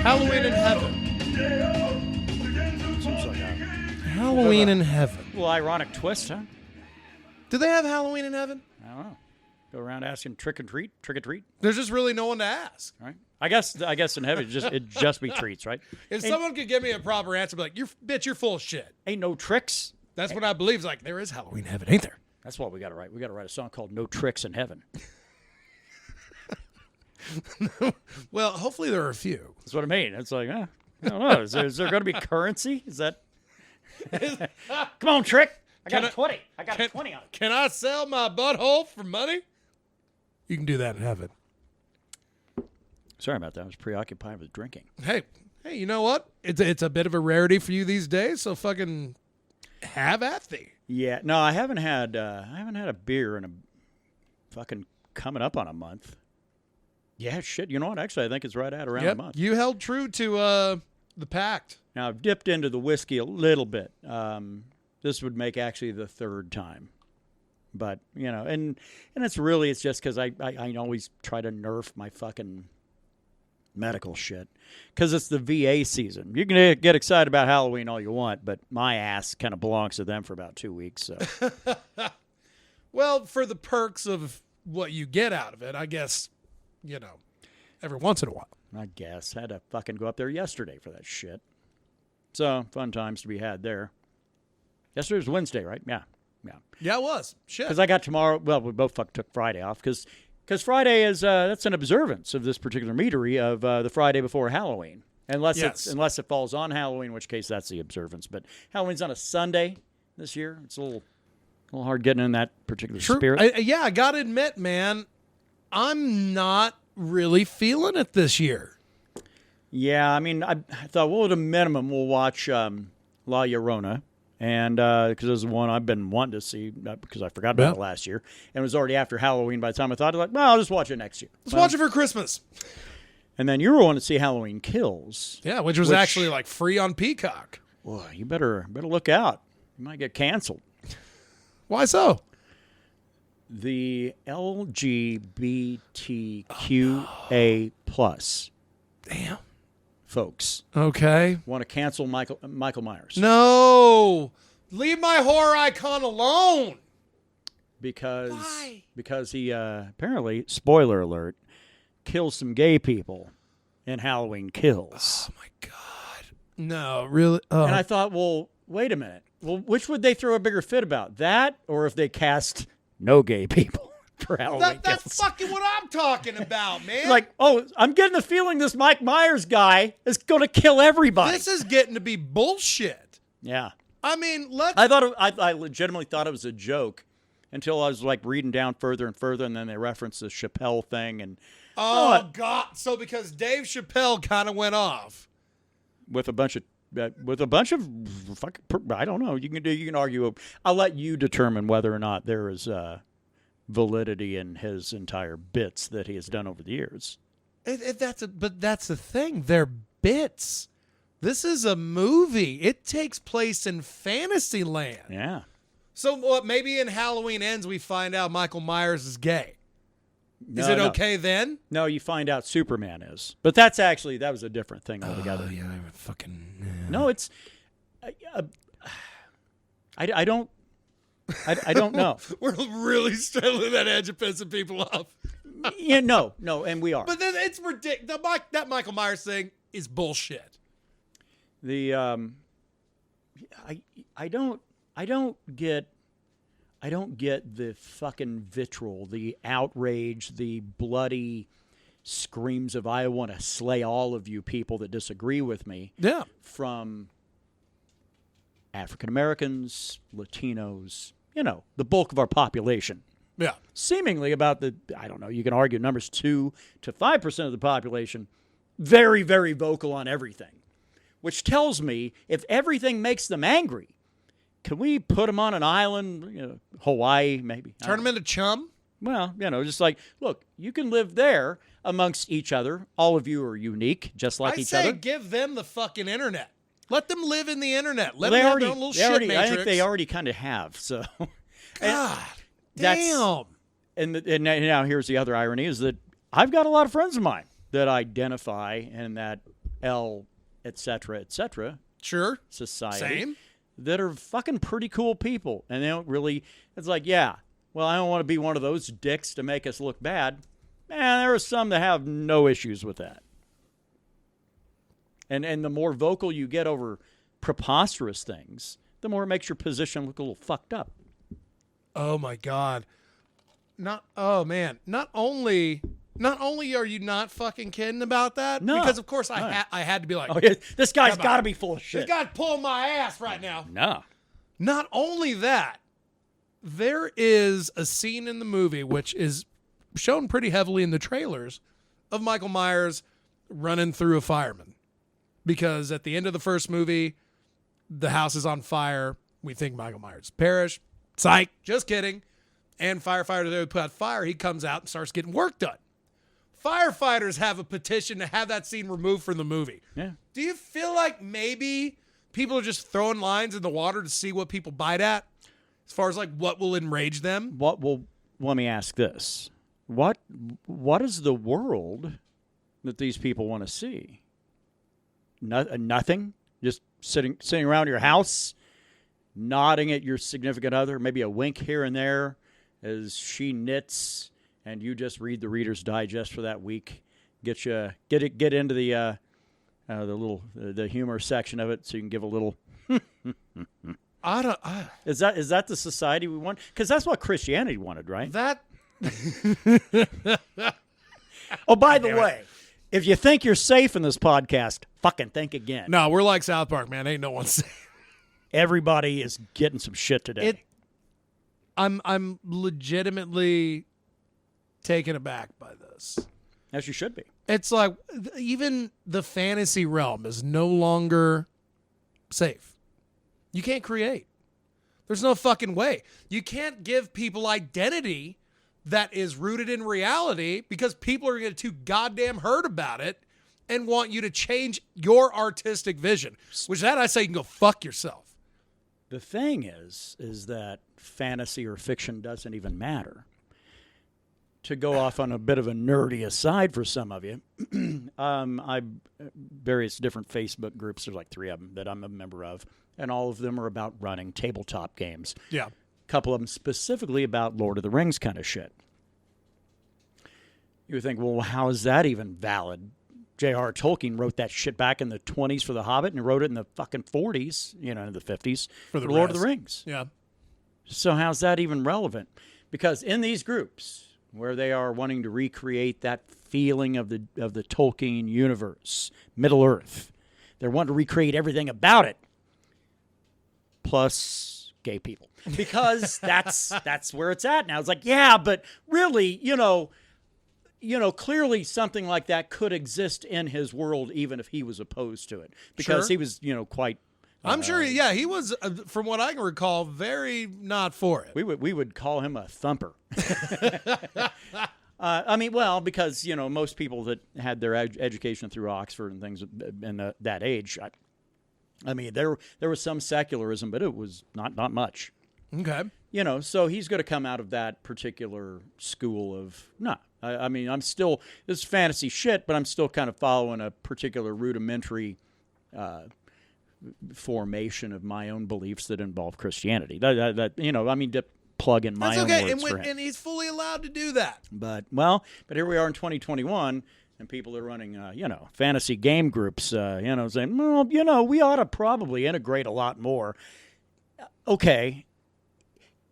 Halloween in heaven. Seems like a Halloween in heaven. little ironic twist, huh? Do they have Halloween in heaven? I don't know. Go around asking trick or treat. There's just really no one to ask. All right. I guess in heaven it'd just be treats, right? If someone could give me a proper answer, be like, you're full of shit. Ain't no tricks. That's what I believe. It's like, there is Halloween in heaven, ain't there? That's what we got to write. We got to write a song called "No Tricks in Heaven." Well, hopefully there are a few. That's what I mean. It's like, I don't know. Is there going to be currency? Is that? Come on, trick. I got a 20. I got a 20 on it. Can I sell my butthole for money? You can do that in heaven. Sorry about that. I was preoccupied with drinking. Hey, you know what? It's a bit of a rarity for you these days, so fucking have at thee. Yeah. No, I haven't had a beer in a fucking coming up on a month. Yeah, shit. You know what? Actually, I think it's right at around a month. You held true to the pact. Now, I've dipped into the whiskey a little bit. This would make actually the third time. But, you know, and it's just because I always try to nerf my fucking medical shit. Because it's the VA season. You can get excited about Halloween all you want, but my ass kind of belongs to them for about 2 weeks. So, well, for the perks of what you get out of it, I guess, you know, every once in a while. I guess. I had to fucking go up there yesterday for that shit. So, fun times to be had there. Yesterday was Wednesday, right? Yeah. Yeah, it was. Shit. Because I got tomorrow. Well, we both took Friday off because Friday is that's an observance of this particular meadery of the Friday before Halloween, unless it falls on Halloween, in which case that's the observance. But Halloween's on a Sunday this year. It's a little hard getting in that particular spirit. I gotta admit, man, I'm not really feeling it this year. Yeah, I mean, I thought, well, at a minimum, we'll watch La Llorona. And because it was the one I've been wanting to see because I forgot about it last year. And it was already after Halloween by the time I thought, well, I'll just watch it next year. Let's watch it for Christmas. And then you were wanting to see Halloween Kills. Yeah, which was actually like free on Peacock. Boy, you better look out. You might get canceled. Why so? The LGBTQA plus. Damn. Folks. Okay. Want to cancel Michael Myers. No. Leave my horror icon alone. Because he apparently, spoiler alert, kills some gay people in Halloween Kills. Oh my God. No, really? Oh. And I thought, well, wait a minute. Well, which would they throw a bigger fit about? That or if they cast no gay people? For Halloween that's fucking what I'm talking about, man. Like, I'm getting the feeling this Mike Myers guy is going to kill everybody. This is getting to be bullshit. Yeah. I mean, I legitimately thought it was a joke until I was like reading down further and further, and then they referenced the Chappelle thing and. Oh God! So because Dave Chappelle kind of went off with a bunch of fucking, I don't know. You can argue. I'll let you determine whether or not there is. Validity in his entire bits that he has done over the years. But that's the thing. They're bits. This is a movie. It takes place in fantasy land. Yeah. So what? Maybe in Halloween Ends we find out Michael Myers is gay. Is it okay then? No, you find out Superman is. But that was a different thing altogether. Oh, yeah, fucking. Yeah. No, it's. I don't. I don't know. We're really straddling that edge of pissing people off. Yeah, no, and we are. But then it's ridiculous. That Michael Myers thing is bullshit. The I don't get the fucking vitriol, the outrage, the bloody screams of "I want to slay all of you people that disagree with me." Yeah, from African Americans, Latinos, the bulk of our population. Yeah. Seemingly about you can argue numbers 2 to 5% of the population, very, very vocal on everything, which tells me if everything makes them angry, can we put them on an island, Hawaii maybe? Turn them into chum? Well, just like, look, you can live there amongst each other. All of you are unique, just like each other. I say give them the fucking internet. Let them live in the internet. Let them have their own little shit matrix. I think they already kind of have. So, God damn. And now here's the other irony: is that I've got a lot of friends of mine that identify and that L, et cetera, Sure. society. Same. That are fucking pretty cool people. And they don't really, it's like, yeah, well, I don't want to be one of those dicks to make us look bad. Man, there are some that have no issues with that. And the more vocal you get over preposterous things, the more it makes your position look a little fucked up. Oh my God. Oh man. Not only are you not fucking kidding about that, No. because of course I had to be like, Oh, yeah, this guy's got to be full of this shit. guy's pulling my ass right now. No. Not only that, there is a scene in the movie which is shown pretty heavily in the trailers of Michael Myers running through a fireman. Because at the end of the first movie, the house is on fire. We think Michael Myers perished. Psych. Just kidding. And firefighters, they would put out fire. He comes out and starts getting work done. Firefighters have a petition to have that scene removed from the movie. Yeah. Do you feel like maybe people are just throwing lines in the water to see what people bite at? As far as like what will enrage them? Well, let me ask this. What is the world that these people want to see? Nothing? Just sitting around your house, nodding at your significant other, maybe a wink here and there as she knits, and you just read the Reader's Digest for that week. Get into the humor section of it, so you can give a little. Is that the society we want? Because that's what Christianity wanted, right? That. Oh, by the way, if you think you're safe in this podcast, fucking think again. No, we're like South Park, man. Ain't no one safe. Everybody is getting some shit today. I'm legitimately taken aback by this. As you should be. It's like even the fantasy realm is no longer safe. You can't create. There's no fucking way. You can't give people identity that is rooted in reality because people are going to get too goddamn hurt about it and want you to change your artistic vision. Which that I say you can go fuck yourself. The thing is that fantasy or fiction doesn't even matter. To go off on a bit of a nerdy aside for some of you, various different Facebook groups, there's like 3 of them that I'm a member of, and all of them are about running tabletop games. Yeah. A couple of them specifically about Lord of the Rings kind of shit. You would think, well, how is that even valid? J.R. Tolkien wrote that shit back in the 20s for The Hobbit and wrote it in the fucking 40s, in the 50s for Lord of the Rings. Yeah. So how's that even relevant? Because in these groups where they are wanting to recreate that feeling of the Tolkien universe, Middle Earth, they're wanting to recreate everything about it, plus gay people, because that's where it's at now. It's like, yeah, but really, clearly something like that could exist in his world, even if he was opposed to it, because he was, quite. I'm sure. Yeah, he was, from what I can recall, very not for it. We would call him a thumper. Because most people that had their education through Oxford and things in that age, there was some secularism, but it was not much. Okay. So he's going to come out of that particular school of I'm still, this is fantasy shit, but I'm still kind of following a particular rudimentary formation of my own beliefs that involve Christianity. To plug in my own words for him. And he's fully allowed to do that. But here we are in 2021, and people are running, fantasy game groups, saying, well, we ought to probably integrate a lot more. Okay,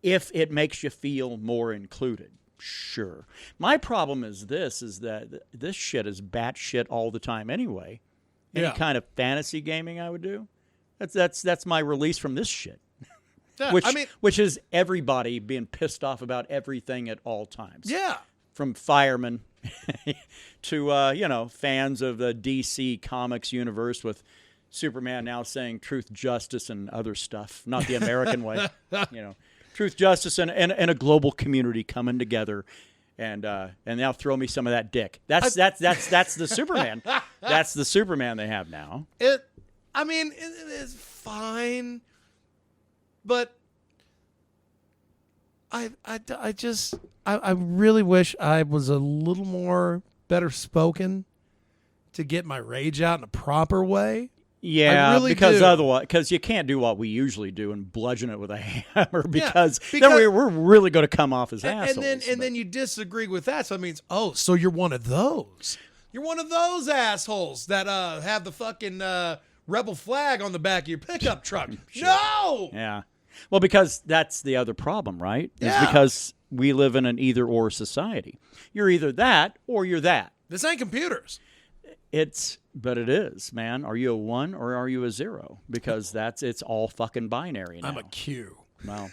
if it makes you feel more included. Sure. My problem is that this shit is batshit all the time anyway. Any kind of fantasy gaming I would do, that's my release from this shit. Yeah, which is everybody being pissed off about everything at all times. Yeah. From firemen to fans of the DC Comics universe with Superman now saying truth, justice, and other stuff, not the American way. Truth, justice, and a global community coming together, and now throw me some of that dick. That's the Superman. That's the Superman they have now. It is fine, but I really wish I was a little more better spoken, to get my rage out in a proper way. Yeah, I really because do. otherwise, because you can't do what we usually do and bludgeon it with a hammer because, because then we're really going to come off as assholes. And then you disagree with that, so it means, oh, so you're one of those. You're one of those assholes that have the fucking rebel flag on the back of your pickup truck. No! Yeah. Well, because that's the other problem, right? Yeah. Is because we live in an either-or society. You're either that or you're that. This ain't computers. But it is, man. Are you a 1 or are you a 0? Because it's all fucking binary now. I'm a Q. Well,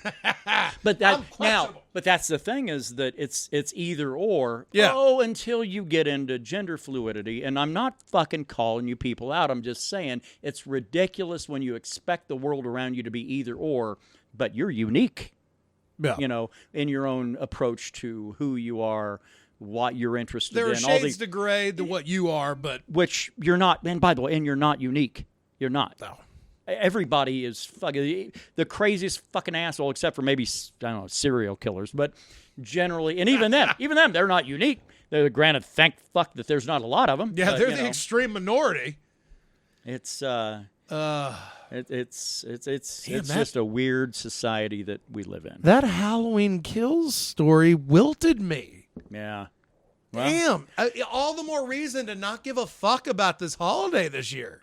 but that's the thing is that it's either or. Yeah. Oh, until you get into gender fluidity, and I'm not fucking calling you people out. I'm just saying it's ridiculous when you expect the world around you to be either or, but you're unique. Yeah. You know, in your own approach to who you are, what you're interested in. There are shades to gray to what you are, but which you're not. And by the way, and you're not unique. You're not. No. Everybody is fucking the craziest fucking asshole, except for maybe, I don't know, serial killers. But generally, and even them, they're not unique. They're granted, thank fuck that there's not a lot of them. Yeah, but, they're the extreme minority. It's Damn, just a weird society that we live in. That Halloween Kills story wilted me. Yeah. Well, Damn. All the more reason to not give a fuck about this holiday this year.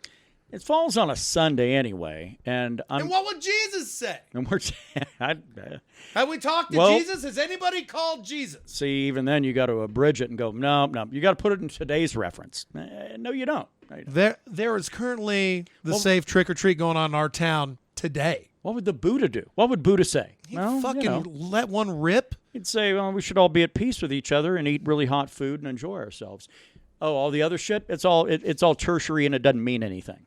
it falls on a Sunday anyway, and what would Jesus say? And we're Have we talked to Jesus? Has anybody called Jesus? see, even then you got to abridge it and go, no, you got to put it in today's reference. No, you don't. There is currently the safe trick or treat going on in our town today. What would the Buddha do? What would Buddha say? He let one rip. He'd say, well, we should all be at peace with each other and eat really hot food and enjoy ourselves. Oh, all the other shit, it's all tertiary and it doesn't mean anything.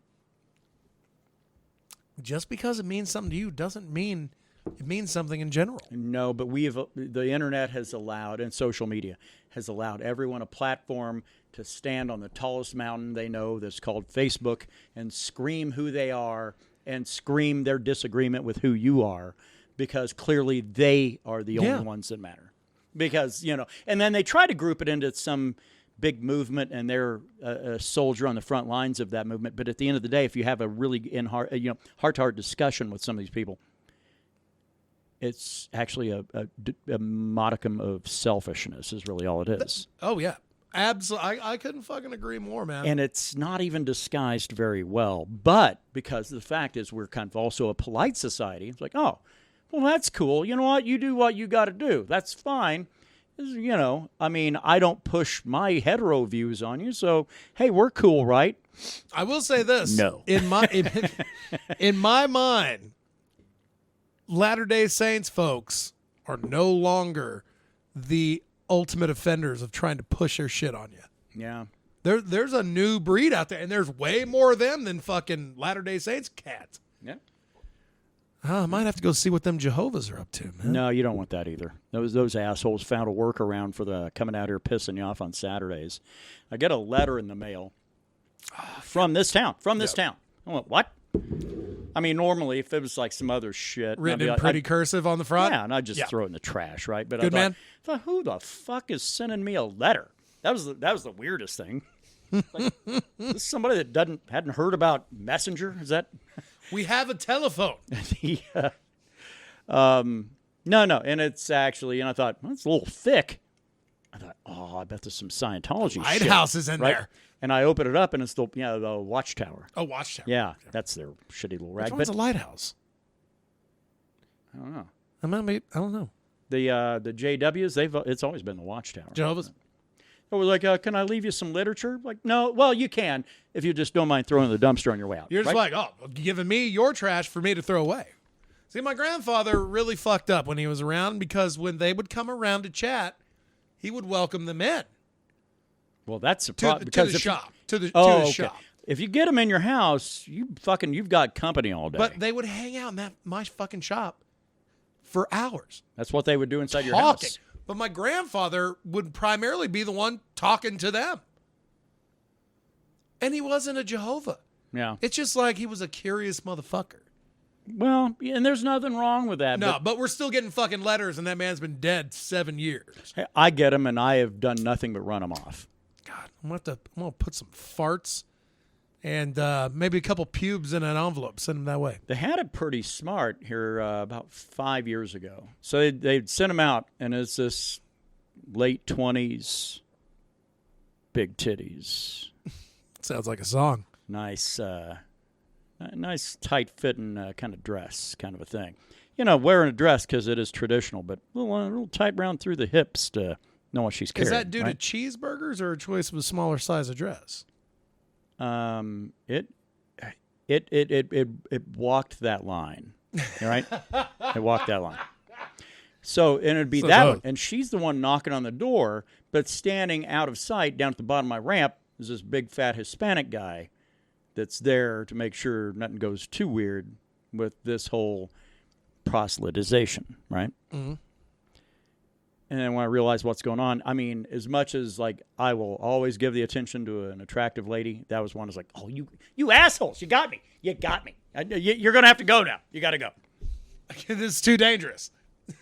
Just because it means something to you doesn't mean it means something in general. No, but the internet has allowed, and social media has allowed everyone a platform to stand on the tallest mountain they know that's called Facebook and scream who they are and scream their disagreement with who you are, because clearly they are the only ones that matter. Because, and then they try to group it into some big movement, and they're a soldier on the front lines of that movement. But at the end of the day, if you have a really heart-to-heart discussion with some of these people, it's actually a modicum of selfishness is really all it is. Oh, yeah. Absolutely. I couldn't fucking agree more, man. And it's not even disguised very well. But because the fact is we're kind of also a polite society, it's like, oh, well, that's cool. You know what? You do what you got to do. That's fine. I don't push my hetero views on you. So, hey, we're cool, right? I will say this. No. In my mind, Latter-day Saints folks are no longer the ultimate offenders of trying to push their shit on you. Yeah. There's a new breed out there, and there's way more of them than fucking Latter-day Saints cats. Yeah. I might have to go see what them Jehovah's are up to, man. No, you don't want that either. Those assholes found a workaround for the coming out here pissing you off on Saturdays. I get a letter in the mail from this town. I went, what? I mean, normally if it was like some other shit, written in pretty cursive on the front. Yeah, and I'd just throw it in the trash, right? But Good man. I thought, who the fuck is sending me a letter? That was the weirdest thing. Like, this is somebody that hadn't heard about Messenger? Is that? We have a telephone. No, and it's actually, and I thought, well, it's a little thick. I thought, oh, I bet there's some Scientology shit. Lighthouse is in there. And I open it up, and it's the Watchtower. Oh, Watchtower. Yeah, that's their shitty little rag. Which one's a lighthouse? I don't know. I don't know. The JWs, it's always been the Watchtower. Jehovah's. It was like, can I leave you some literature? Like, no. Well, you can if you just don't mind throwing it in the dumpster on your way out. You're just like, oh, giving me your trash for me to throw away. See, my grandfather really fucked up when he was around, because when they would come around to chat, he would welcome them in. Well, that's a to problem. the shop. To the shop. If you get them in your house, you've got company all day. But they would hang out in my fucking shop for hours. That's what they would do inside your house. But my grandfather would primarily be the one talking to them. And he wasn't a Jehovah. Yeah. It's just like he was a curious motherfucker. Well, and there's nothing wrong with that. No, but we're still getting fucking letters, and that man's been dead 7 years. Hey, I get them, and I have done nothing but run them off. God, I'm gonna put some farts and maybe a couple pubes in an envelope. Send them that way. They had it pretty smart here about 5 years ago. So they'd sent them out, and it's this late 20s, big titties. Sounds like a song. Nice, nice tight-fitting kind of dress, kind of a thing. You know, wearing a dress because it is traditional, but a little tight round through the hips to know what she's carrying. Is that due right? to cheeseburgers or a choice of a smaller size of dress? It walked that line, right? It walked that line. So, and it'd be that one. And she's the one knocking on the door, but standing out of sight down at the bottom of my ramp is this big fat Hispanic guy that's there to make sure nothing goes too weird with this whole proselytization, right? Mm-hmm. And then when I realized what's going on, I mean, as much as like I will always give the attention to an attractive lady, that was one that's like, oh, you assholes, you got me. You're going to have to go now. You got to go. This is too dangerous.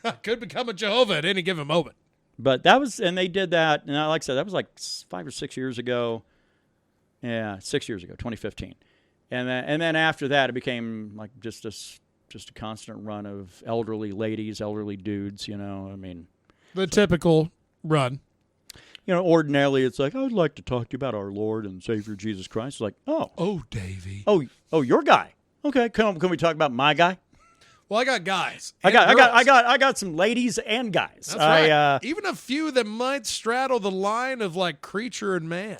I could become a Jehovah at any given moment. But that was, and they did that, and like I said, that was like 5 or 6 years ago. Yeah, 6 years ago, 2015. And then after that, it became like just a constant run of elderly ladies, elderly dudes, you know, I mean. The typical run. You know, ordinarily it's like, I would like to talk to you about our Lord and Savior Jesus Christ. It's like, oh. Oh, Davey. Oh, your guy. Okay, can we talk about my guy? Well, I got guys. I got some ladies and guys. That's right. Even a few that might straddle the line of like creature and man.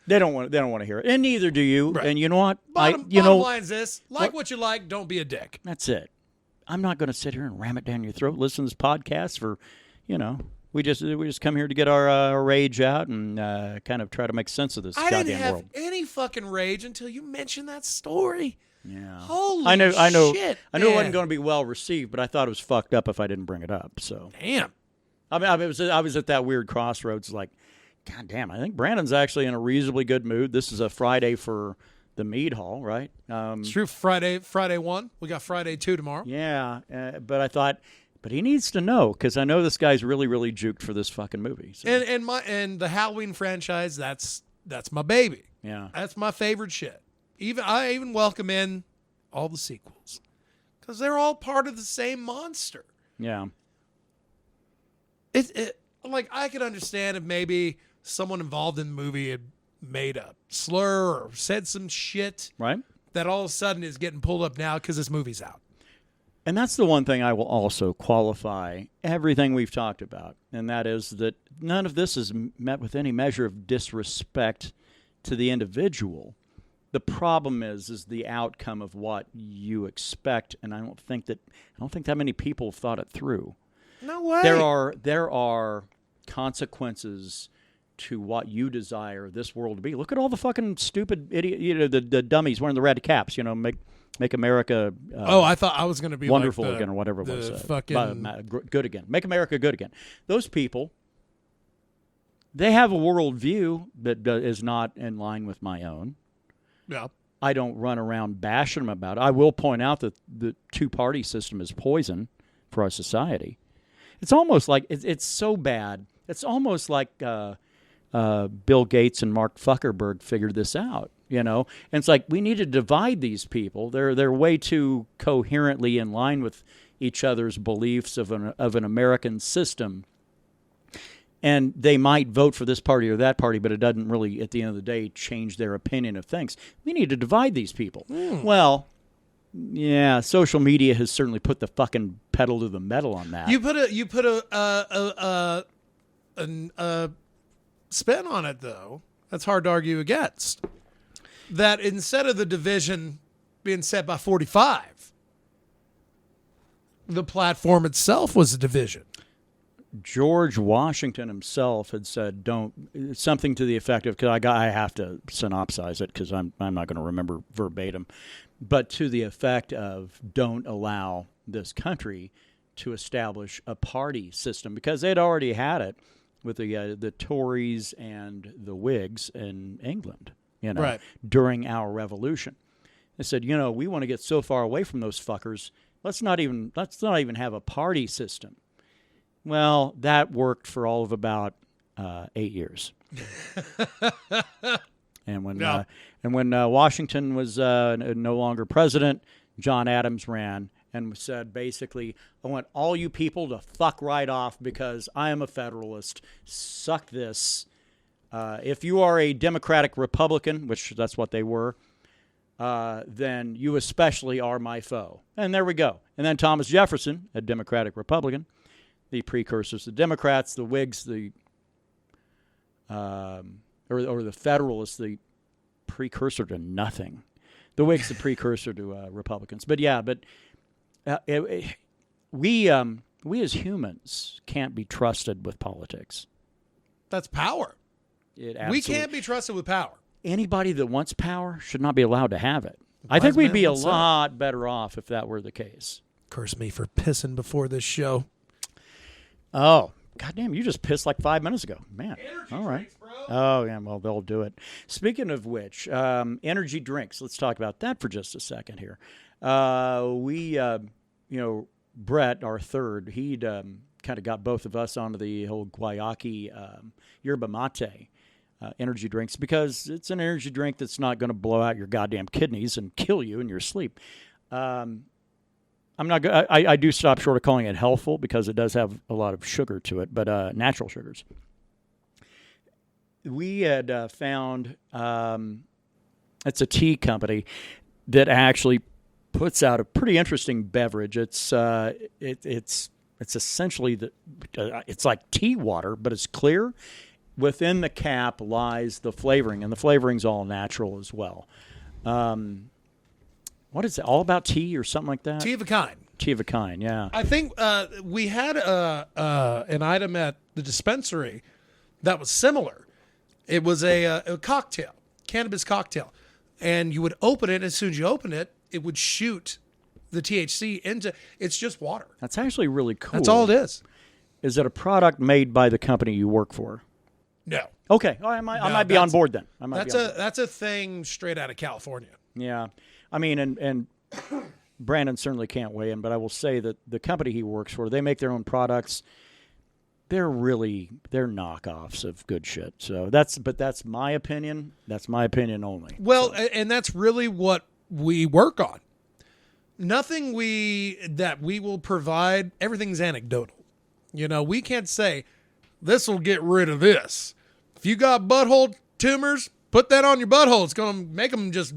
They don't want to hear it, and neither do you. Right. And you know what? Bottom line is this: what you like, don't be a dick. That's it. I'm not going to sit here and ram it down your throat. Listen to this podcast for, you know, we just come here to get our rage out and kind of try to make sense of this goddamn world. I didn't have any fucking rage until you mentioned that story. Yeah. Holy I know. shit, I knew it wasn't going to be well received, but I thought it was fucked up if I didn't bring it up. So damn. I mean, I was at that weird crossroads. Like, God damn, I think Brandon's actually in a reasonably good mood. This is a Friday for the Mead Hall, right? It's true. Friday 1. We got Friday 2 tomorrow. Yeah, but I thought, but he needs to know because I know this guy's really, really juked for this fucking movie. So. And the Halloween franchise, that's my baby. Yeah, that's my favorite shit. I even welcome in all the sequels because they're all part of the same monster. Yeah. It like I could understand if maybe someone involved in the movie had made a slur or said some shit, right? That all of a sudden is getting pulled up now because this movie's out. And that's the one thing I will also qualify everything we've talked about, and that is that none of this is met with any measure of disrespect to the individual. The problem is the outcome of what you expect, and I don't think that many people have thought it through. No way. There are consequences to what you desire this world to be. Look at all the fucking stupid idiot, you know, the dummies wearing the red caps. You know, make America. I thought I was going to be wonderful like again, or whatever it was. Fucking good again. Make America good again. Those people, they have a worldview that is not in line with my own. Yeah. I don't run around bashing them about it. I will point out that the two-party system is poison for our society. It's almost like it's so bad. It's almost like Bill Gates and Mark Zuckerberg figured this out, you know. And it's like we need to divide these people. They're way too coherently in line with each other's beliefs of an American system. And they might vote for this party or that party, but it doesn't really, at the end of the day, change their opinion of things. We need to divide these people. Well, yeah, social media has certainly put the fucking pedal to the metal on that. You put a spin on it, though. That's hard to argue against. That instead of the division being set by 45, the platform itself was a division. George Washington himself had said, "Don't," something to the effect of, because I have to synopsize it because I'm not going to remember verbatim, but to the effect of, don't allow this country to establish a party system, because they'd already had it with the Tories and the Whigs in England, you know, right, during our revolution. They said, you know, we want to get so far away from those fuckers. Let's not even have a party system. Well, that worked for all of about 8 years. And when No. Washington was no longer president, John Adams ran and said, basically, I want all you people to fuck right off because I am a Federalist. Suck this. If you are a Democratic Republican, which that's what they were, then you especially are my foe. And there we go. And then Thomas Jefferson, a Democratic Republican, the precursors to Democrats, the Whigs, or the Federalists, the precursor to nothing. The Whigs, the precursor to Republicans. But yeah, we as humans can't be trusted with politics. That's power. We can't be trusted with power. Anybody that wants power should not be allowed to have it. I think we'd be a lot better off if that were the case. Curse me for pissing before this show. Oh, goddamn, you just pissed like 5 minutes ago. Man. Energy All right. drinks, bro. Oh, yeah, well, they'll do it. Speaking of which, energy drinks. Let's talk about that for just a second here. Brett, our third, he'd kind of got both of us onto the whole guayaki yerba mate energy drinks because it's an energy drink that's not going to blow out your goddamn kidneys and kill you in your sleep. I do stop short of calling it healthful because it does have a lot of sugar to it, but natural sugars. We had found it's a tea company that actually puts out a pretty interesting beverage. It's essentially it's like tea water, but it's clear. Within the cap lies the flavoring, and the flavoring's all natural as well. What is it? All about tea or something like that? Tea of a kind. Tea of a kind, yeah. I think we had an item at the dispensary that was similar. It was a cocktail, cannabis cocktail. And you would open it. As soon as you open it, it would shoot the THC into. It's just water. That's actually really cool. That's all it is. Is it a product made by the company you work for? No. Okay. Oh, I might be on board then. That's a thing straight out of California. Yeah. I mean, and Brandon certainly can't weigh in, but I will say that the company he works for, they make their own products. They're knockoffs of good shit. So that's my opinion. That's my opinion only. Well, and that's really what we work on. Nothing that we will provide, everything's anecdotal. We can't say this will get rid of this. If you got butthole tumors, put that on your butthole. It's going to make them just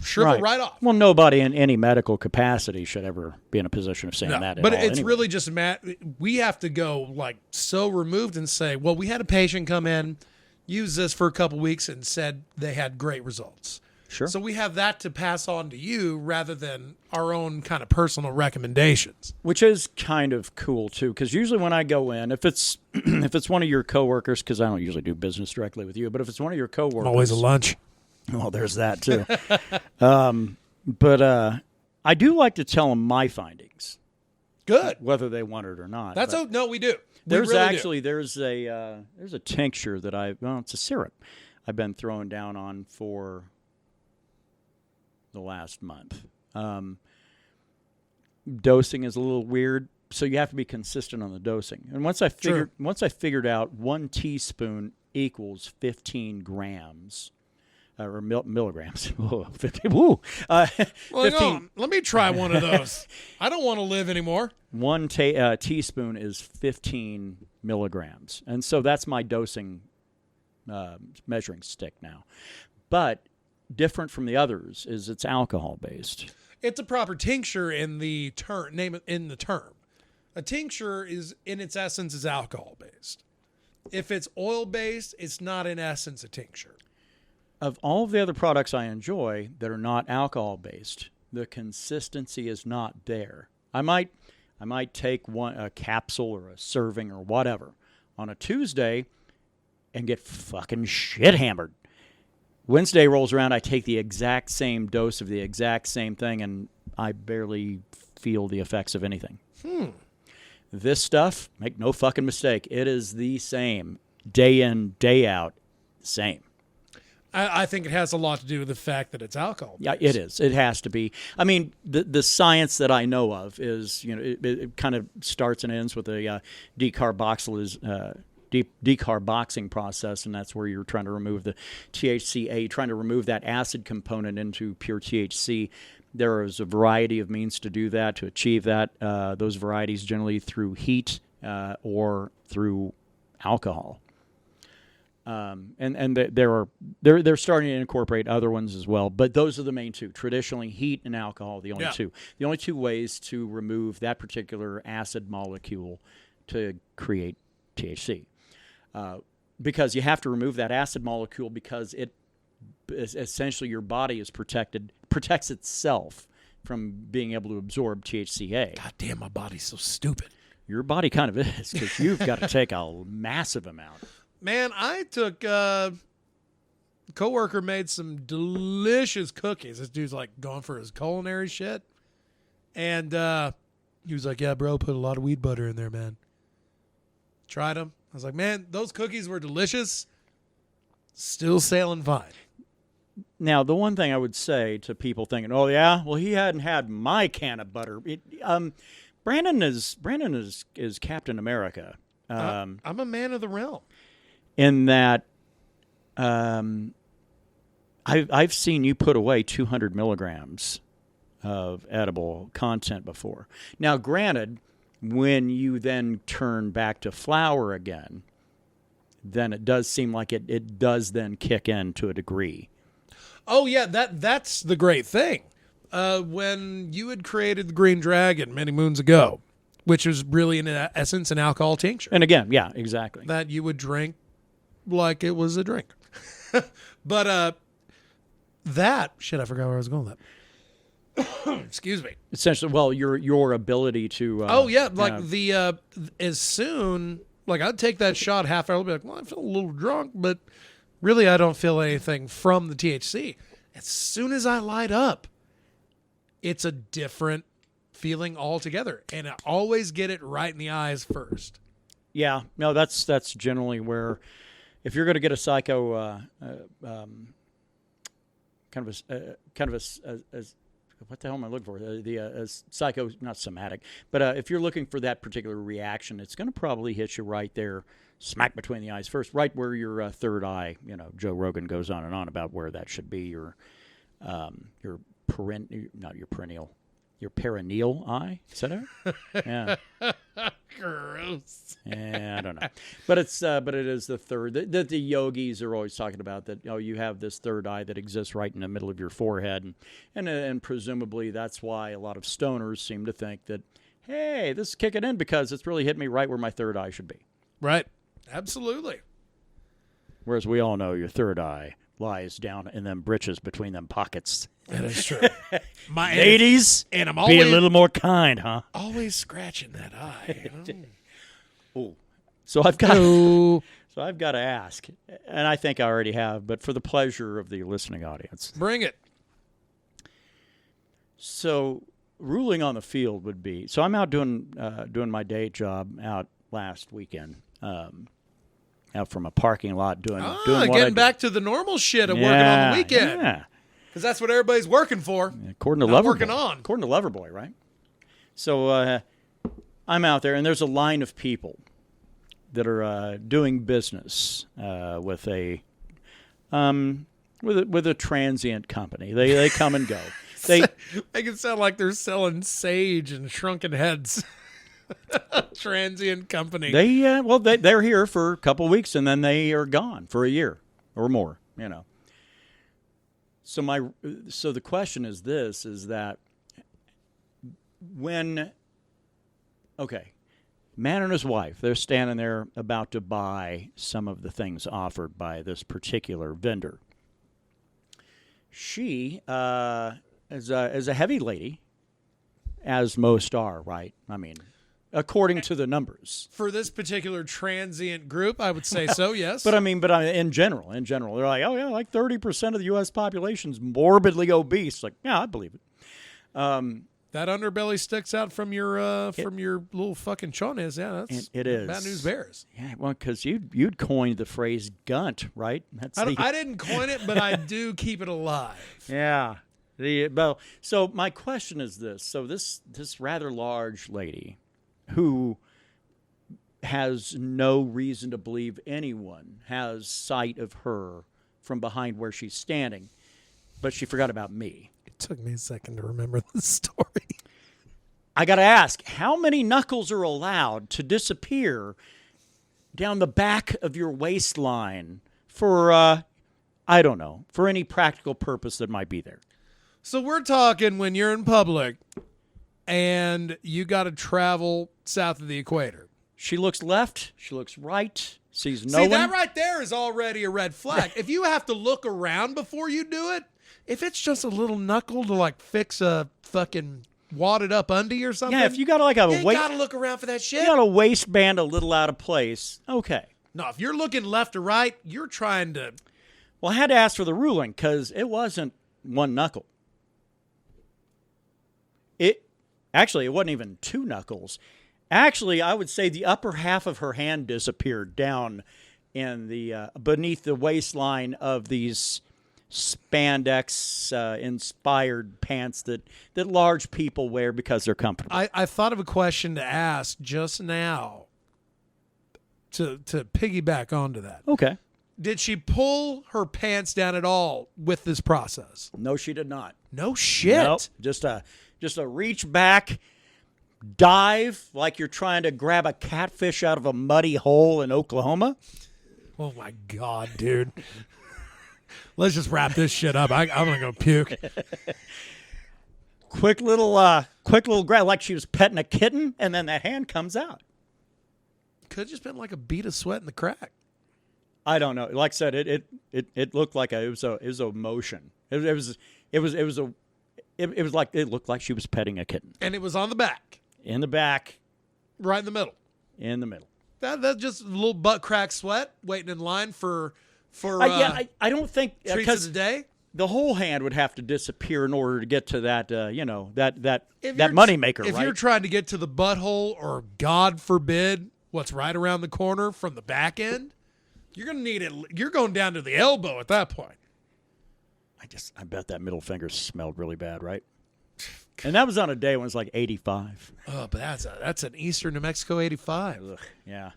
shrivel right off. Well, nobody in any medical capacity should ever be in a position of saying that. But it's really just we have to go so removed and say, well, we had a patient come in, use this for a couple weeks, and said they had great results. Sure. So we have that to pass on to you rather than our own kind of personal recommendations. Which is kind of cool too, because usually when I go in, if it's one of your coworkers, because I don't usually do business directly with you, but if it's one of your coworkers, always a lunch. Well, there's that too. But I do like to tell them my findings. Good, whether they want it or not. No, we do. There's a tincture that it's a syrup I've been throwing down on for the last month. Dosing is a little weird, so you have to be consistent on the dosing. And once I figured out 1 teaspoon equals 15 grams or milligrams. Oh, 15. Woo. 15. Let me try one of those. I don't want to live anymore. 1 teaspoon is 15 milligrams, and so that's my dosing measuring stick now. But different from the others is it's alcohol based. It's a proper tincture in the term. A tincture is in its essence is alcohol based. If it's oil based, it's not in essence a tincture. Of all the other products I enjoy that are not alcohol based, the consistency is not there. I might take a capsule or a serving or whatever on a Tuesday and get fucking shit hammered. Wednesday rolls around, I take the exact same dose of the exact same thing, and I barely feel the effects of anything. This stuff, make no fucking mistake, it is the same. Day in, day out, same. I think it has a lot to do with the fact that it's alcohol. Yeah, it is. It has to be. I mean, the science that I know of is, it kind of starts and ends with a decarboxylation decarboxing process, and that's where you're trying to remove the THCA, trying to remove that acid component into pure THC. There is a variety of means to do that, to achieve that. Those varieties generally through heat or through alcohol. And they're starting to incorporate other ones as well, but those are the main two. Traditionally, heat and alcohol, the only two. The only two ways to remove that particular acid molecule to create THC. Because you have to remove that acid molecule because it essentially your body protects itself from being able to absorb THCA. God damn, my body's so stupid. Your body kind of is, because you've got to take a massive amount. Man, I took coworker made some delicious cookies. This dude's like going for his culinary shit. And he was like, yeah, bro, put a lot of weed butter in there, man. Tried them. I was like, man, those cookies were delicious. Still sailing fine. Now, the one thing I would say to people thinking, oh, yeah, well, he hadn't had my can of butter. Brandon is Captain America. I'm a man of the realm. In that I've seen you put away 200 milligrams of edible content before. Now, granted, when you then turn back to flour again, then it does seem like it does then kick in to a degree. Oh, yeah, that's the great thing. When you had created the Green Dragon many moons ago, which was really, in essence, an alcohol tincture. And again, yeah, exactly. That you would drink like it was a drink. But I forgot where I was going with that. Excuse me. Essentially, well, your ability to... as soon... Like, I'd take that shot half hour, I'd be like, well, I feel a little drunk, but really I don't feel anything from the THC. As soon as I light up, it's a different feeling altogether. And I always get it right in the eyes first. Yeah. No, that's generally where... If you're going to get a psycho, what the hell am I looking for? Psycho, not somatic, but if you're looking for that particular reaction, it's going to probably hit you right there, smack between the eyes first, right where your third eye. Joe Rogan goes on and on about where that should be. Your perineal eye. Is that it? Yeah. Gross. Yeah, I don't know, but it is the third that the yogis are always talking about, that you have this third eye that exists right in the middle of your forehead, and presumably that's why a lot of stoners seem to think that, hey, this is kicking in because it's really hit me right where my third eye should be. Right. Absolutely. Whereas we all know your third eye lies down in them britches between them pockets. That is true. Ladies, and I'm always, be a little more kind, huh? Always scratching that eye. Oh, so I've got to ask, and I think I already have, but for the pleasure of the listening audience, bring it. So, ruling on the field would be, so I'm out doing my day job out last weekend. Out from a parking lot doing what getting back to the normal shit of working on the weekend. Yeah. Because that's what everybody's working for. According to Loverboy, right? So I'm out there, and there's a line of people that are doing business with a transient company. They come and go. They make it sound like they're selling sage and shrunken heads. Transient company. They're here for a couple of weeks, and then they are gone for a year or more. So the question is this: is that man and his wife, they're standing there about to buy some of the things offered by this particular vendor. She is a heavy lady, as most are, right? I mean, according to the numbers. For this particular transient group, I would say so, yes. But in general, they're like, oh yeah, like 30% of the U.S. population is morbidly obese. Like, yeah, I believe it. That underbelly sticks out from your little fucking chones. Yeah, it is. Bad news bears. Yeah, well, because you'd coined the phrase "gunt," right? I didn't coin it, but I do keep it alive. Yeah. So my question is this: so this rather large lady, who has no reason to believe anyone has sight of her from behind where she's standing, but she forgot about me. It took me a second to remember the story. I got to ask, how many knuckles are allowed to disappear down the back of your waistline for, I don't know, for any practical purpose that might be there? So we're talking when you're in public and you got to travel south of the equator. She looks left, she looks right, sees no See, one. that right there is already a red flag. If you have to look around before you do it, if it's just a little knuckle to like fix a fucking wadded up undie or something. Yeah, if you got like a you gotta look around for that shit. You got a waistband a little out of place. Okay. No, if you're looking left or right, you're trying to. Well, I had to ask for the ruling because it wasn't one knuckle. It wasn't even two knuckles. Actually, I would say the upper half of her hand disappeared down in the beneath the waistline of these spandex inspired pants that large people wear because they're comfortable. I thought of a question to ask just now to piggyback onto that. Okay. Did she pull her pants down at all with this process? No, she did not. No shit. Nope. Just a reach back, dive like you're trying to grab a catfish out of a muddy hole in Oklahoma. Oh my God, dude. Let's just wrap this shit up. I'm gonna go puke. Quick little grab, like she was petting a kitten, and then that hand comes out. Could have just been like a bead of sweat in the crack. I don't know. Like I said, it looked like it was a motion. It looked like she was petting a kitten. And it was on the back. In the back. Right in the middle. In the middle. That's just a little butt crack sweat waiting in line for I don't think treats of the day. The whole hand would have to disappear in order to get to that that If money maker. If right? you're trying to get to the butthole, or God forbid, what's right around the corner from the back end, you're gonna need it. You're going down to the elbow at that point. I bet that middle finger smelled really bad, right? And that was on a day when it was like 85. Oh, but that's an Eastern New Mexico 85. Ugh, yeah.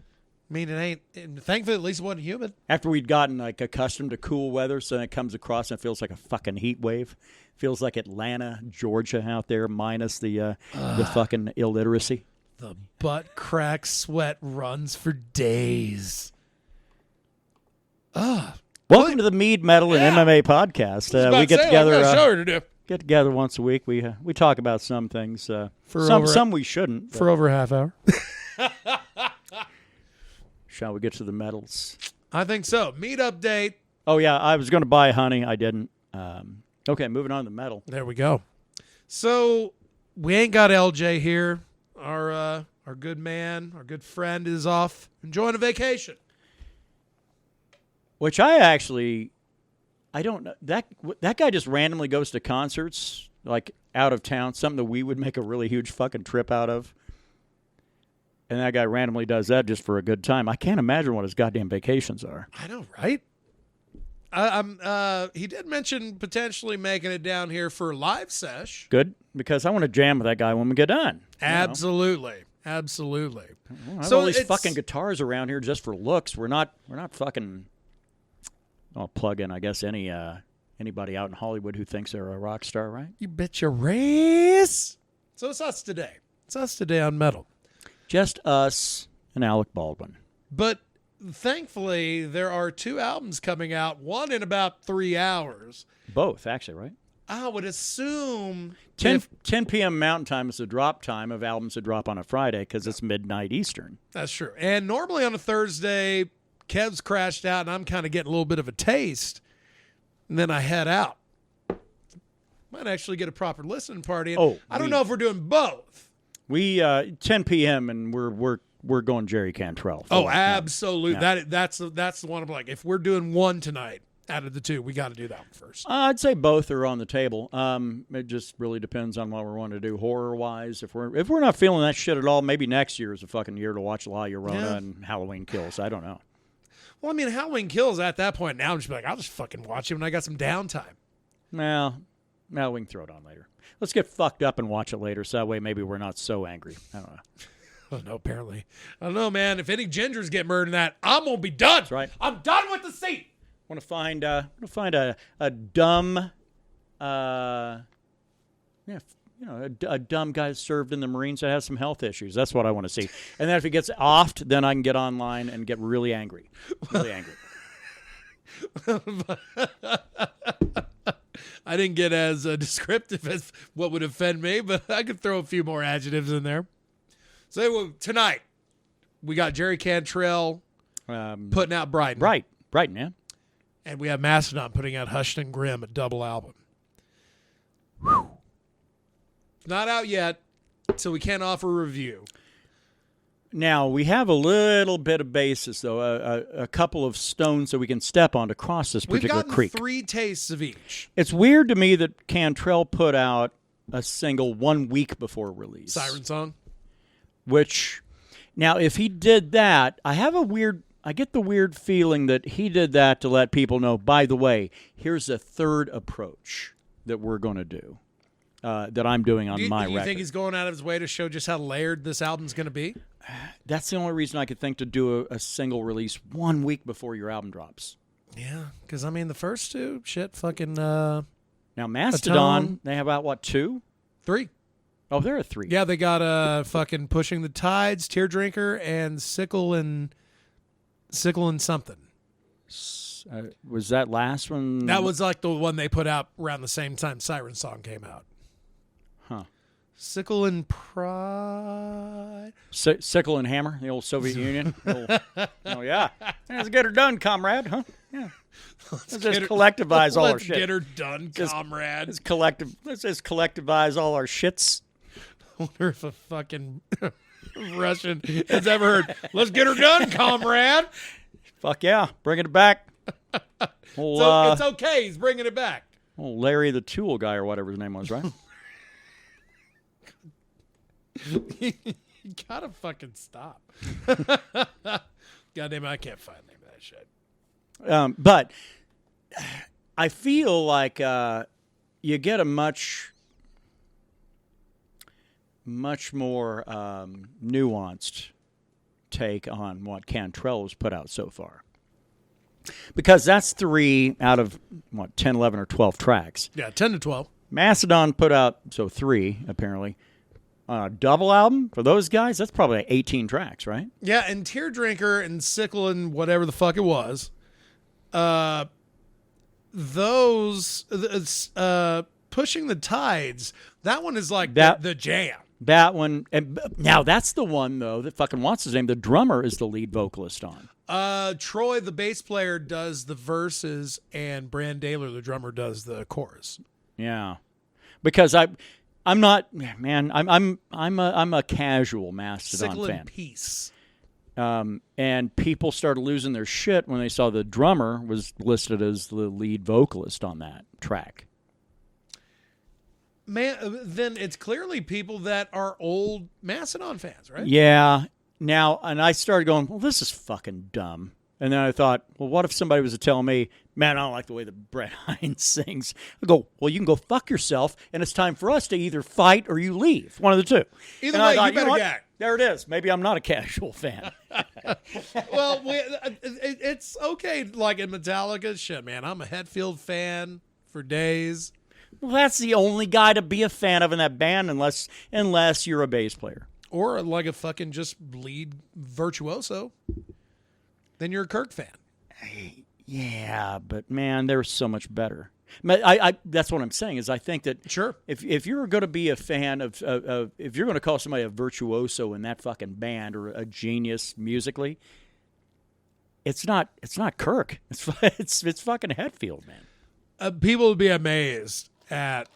I mean, it ain't. And thankfully, at least it wasn't humid. After we'd gotten like accustomed to cool weather, so then it comes across and it feels like a fucking heat wave. Feels like Atlanta, Georgia out there, minus the fucking illiteracy. The butt crack sweat runs for days. Welcome to the Mead, Metal, and MMA podcast. We get together. Get together once a week. We talk about some things. Some we shouldn't. For over a half hour. Shall we get to the medals? I think so. Mead update. Oh yeah, I was going to buy honey. I didn't. Okay, moving on to the medal. There we go. So we ain't got LJ here. Our good man, our good friend, is off enjoying a vacation. Which I don't know. That guy just randomly goes to concerts, like out of town, something that we would make a really huge fucking trip out of. And that guy randomly does that just for a good time. I can't imagine what his goddamn vacations are. I know, right? He did mention potentially making it down here for a live sesh. Good, because I want to jam with that guy when we get done. Absolutely. Absolutely. Well, so all these fucking guitars around here just for looks. We're not fucking... I'll plug in, I guess, anybody out in Hollywood who thinks they're a rock star, right? You bet your race. So it's us today. It's us today on Metal. Just us and Alec Baldwin. But thankfully, there are 2 albums coming out, one in about 3 hours. Both, actually, right? I would assume 10 p.m. Mountain Time is the drop time of albums that drop on a Friday because it's midnight Eastern. That's true. And normally on a Thursday, Kev's crashed out, and I'm kind of getting a little bit of a taste. And then I head out. Might actually get a proper listening party. And I don't know if we're doing both. We 10 p.m. and we're going Jerry Cantrell. Oh, absolutely. Yeah. That's the one I'm like, if we're doing one tonight out of the 2, we got to do that one first. I'd say both are on the table. It just really depends on what we're wanting to do horror wise. If we're not feeling that shit at all, maybe next year is a fucking year to watch La Llorona and Halloween Kills. I don't know. Well, I mean, Halloween Kills at that point now, I'm just like, I'll just fucking watch it when I got some downtime. Well, we can throw it on later. Let's get fucked up and watch it later, so that way maybe we're not so angry. I don't know. Oh, no, apparently. I don't know, man. If any gingers get murdered in that, I'm going to be done. That's right. I'm done with the seat. I want to find a dumb, a dumb guy served in the Marines that has some health issues. That's what I want to see. And then if he gets offed, then I can get online and get really angry. Really angry. I didn't get as descriptive as what would offend me, but I could throw a few more adjectives in there. So anyway, tonight, we got Jerry Cantrell putting out Brighton. Brighton, yeah. And we have Mastodon putting out Hushed and Grim, a double album. Whew. Not out yet, so we can't offer a review. Now, we have a little bit of basis, though, a couple of stones that we can step on to cross this particular creek. We've gotten 3 tastes of each. It's weird to me that Cantrell put out a single 1 week before release. Siren Song? Which, now, if he did that, I get the weird feeling that he did that to let people know, by the way, here's a third approach that we're going to do, that I'm doing on my record. Do you think he's going out of his way to show just how layered this album's going to be? That's the only reason I could think to do a single release 1 week before your album drops. Yeah, because, I mean, the first 2, fucking... Now, Mastodon, they have about, 2? 3. Oh, there are 3. Yeah, they got fucking Pushing the Tides, Tear Drinker, and Sickle and something. Was that last one? That was like the one they put out around the same time Siren Song came out. Huh. Sickle and Pride. Sickle and Hammer, the old Soviet Union. Oh, yeah. Let's get her done, comrade, huh? Yeah. Let's just collectivize all our shit. Let's get her done, comrade. Let's just collectivize all our shits. I wonder if a fucking Russian has ever heard, let's get her done, comrade. Fuck yeah. Bringing it back. It's okay. He's bringing it back. Old Larry the Tool guy or whatever his name was, right? You gotta fucking stop. Goddamn, I can't find the name of that shit. But I feel like you get a much more nuanced take on what Cantrell has put out so far. Because that's 3 out of, 10, 11, or 12 tracks. Yeah, 10 to 12. Mastodon put out, 3, apparently. A double album for those guys, that's probably 18 tracks, right? Yeah, and Tear Drinker and Sickle and whatever the fuck it was, those, Pushing the Tides, that one is like the jam. That one, and now that's the one, though, that fucking wants his name. The drummer is the lead vocalist on. Troy, the bass player, does the verses, and Brand Daler, the drummer, does the chorus. Yeah, because I'm not, man. I'm a casual Mastodon Sickle fan. in peace. And people started losing their shit when they saw the drummer was listed as the lead vocalist on that track. Man, then it's clearly people that are old Mastodon fans, right? Yeah. Now, and I started going, well, this is fucking dumb. And then I thought, well, what if somebody was to tell me, man, I don't like the way that Brett Hines sings. I go, well, you can go fuck yourself, and it's time for us to either fight or you leave. One of the two. Either way, you better gag. There it is. Maybe I'm not a casual fan. Well, it's okay, like in Metallica. Shit, man, I'm a Hetfield fan for days. Well, that's the only guy to be a fan of in that band unless you're a bass player. Or like a fucking just lead virtuoso. Then you're a Kirk fan. Yeah, but man, they're so much better. I that's what I'm saying is I think that sure if you're going to be a fan of if you're going to call somebody a virtuoso in that fucking band or a genius musically, it's not Kirk. It's fucking Hetfield, man. People would be amazed at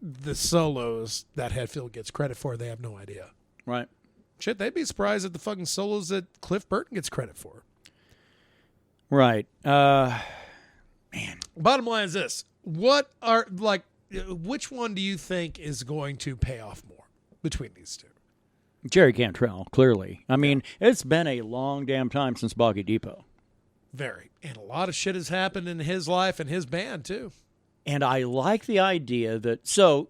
the solos that Hetfield gets credit for. They have no idea. Right. Shit, they'd be surprised at the fucking solos that Cliff Burton gets credit for. Right. Man. Bottom line is this. Which one do you think is going to pay off more between these two? Jerry Cantrell, clearly. I mean, it's been a long damn time since Boggy Depot. Very. And a lot of shit has happened in his life and his band, too. And I like the idea that... So,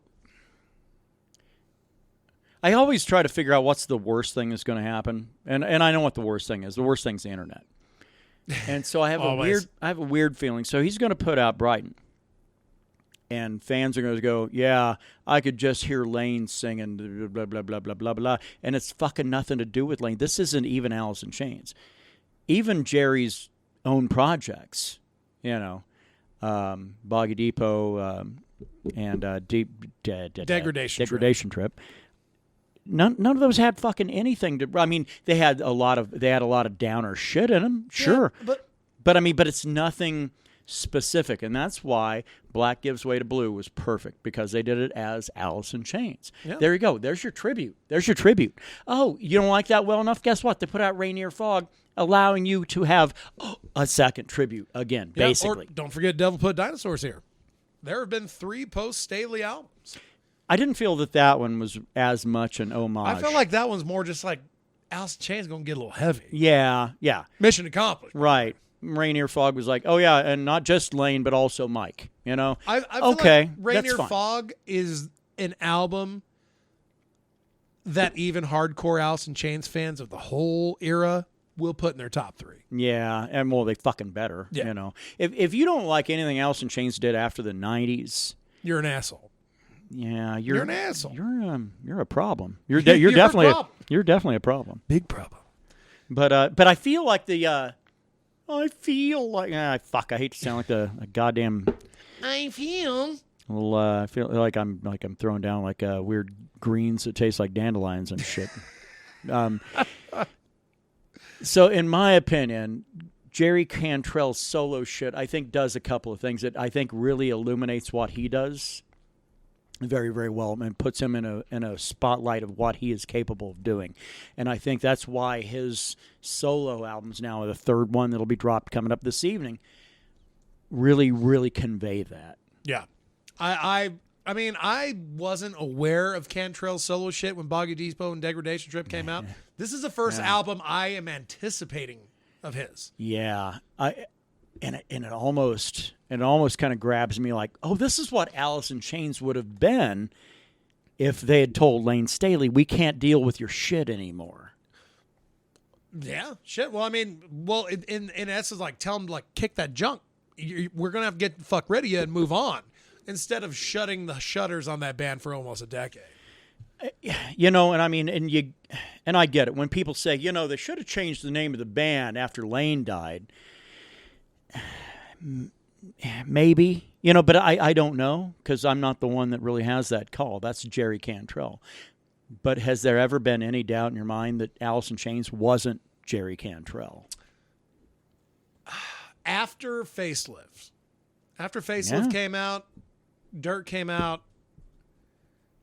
I always try to figure out what's the worst thing that's going to happen, and I know what the worst thing is. The worst thing's the internet, and so I have a weird feeling. So he's going to put out Brighton, and fans are going to go, yeah, I could just hear Lane singing blah blah blah blah blah blah, and it's fucking nothing to do with Lane. This isn't even Alice in Chains, even Jerry's own projects, Boggy Depot and Degradation Trip. None of those had fucking anything to. I mean, they had a lot of downer shit in them, sure, yeah, but it's nothing specific, and that's why Black Gives Way to Blue was perfect, because they did it as Alice in Chains. Yeah. There you go. There's your tribute. Oh, you don't like that well enough? Guess what? They put out Rainier Fog, allowing you to have a second tribute again, basically. Or don't forget Devil Put Dinosaurs here. There have been 3 post-Staley albums. I didn't feel that one was as much an homage. I felt like that one's more just like Alice in Chains going to get a little heavy. Yeah. Mission accomplished. Right. Rainier Fog was like, oh, yeah, and not just Lane, but also Mike, I feel okay, like Rainier Fog is an album that even hardcore Alice in Chains fans of the whole era will put in their top 3. Yeah, and they fucking better, If you don't like anything Alice in Chains did after the 90s... You're an asshole. Yeah, you're an asshole. You're a problem. You're definitely a problem. Big problem. But I feel like I hate to sound like a goddamn. I feel like I'm throwing down like weird greens that taste like dandelions and shit. So in my opinion, Jerry Cantrell's solo shit, I think, does a couple of things that I think really illuminates what he does very, very well, and puts him in a spotlight of what he is capable of doing. And I think that's why his solo albums now, the third one that'll be dropped coming up this evening, really, really convey that. Yeah. I mean, I wasn't aware of Cantrell's solo shit when Boggy Depot and Degradation Trip came out. This is the first album I am anticipating of his. Yeah. And it almost kind of grabs me like, oh, this is what Alice in Chains would have been if they had told Lane Staley, we can't deal with your shit anymore. Yeah, shit. Well, I mean, in essence, like, tell them to, like, kick that junk. We're going to have to get the fuck rid of you and move on, instead of shutting the shutters on that band for almost a decade. And I mean, and I get it. When people say, they should have changed the name of the band after Lane died. Maybe, but I don't know, because I'm not the one that really has that call. That's Jerry Cantrell. But has there ever been any doubt in your mind that Alice in Chains wasn't Jerry Cantrell? After Facelift came out, Dirt came out,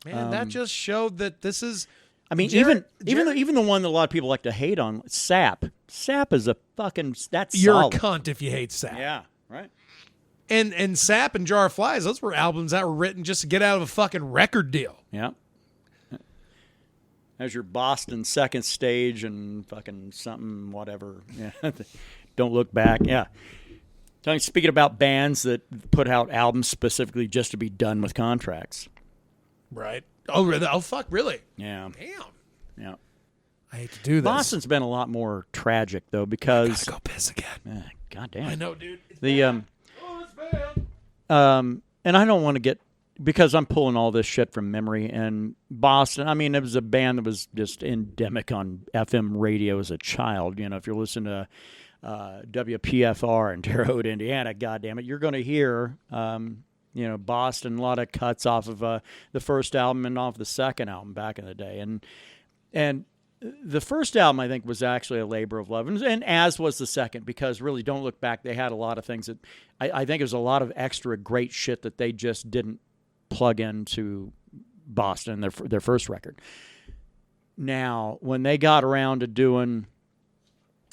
man, that just showed that this is... I mean, even the one that a lot of people like to hate on, Sap. Sap is a fucking... That's You're solid. A cunt if you hate Sap. Yeah, right. And Sap and Jar of Flies, those were albums that were written just to get out of a fucking record deal. Yeah. As your Boston Second Stage and fucking something, whatever. Yeah. Don't Look Back. Yeah. Speaking about bands that put out albums specifically just to be done with contracts. Right. Oh, fuck, really? Yeah. Damn. Yeah. I hate to do this. Boston's been a lot more tragic, though, because... I gotta go piss again. God damn. I know, dude. It's bad. It's bad. And I don't want to get... Because I'm pulling all this shit from memory, and Boston, I mean, it was a band that was just endemic on FM radio as a child. If you're listening to WPFR in Terre Haute, Indiana, goddammit, you're going to hear... Boston, a lot of cuts off of the first album and off the second album back in the day. And the first album, I think, was actually a labor of love, and as was the second, because really, Don't Look Back, they had a lot of things that I think it was a lot of extra great shit that they just didn't plug into Boston, their first record. Now, when they got around to doing...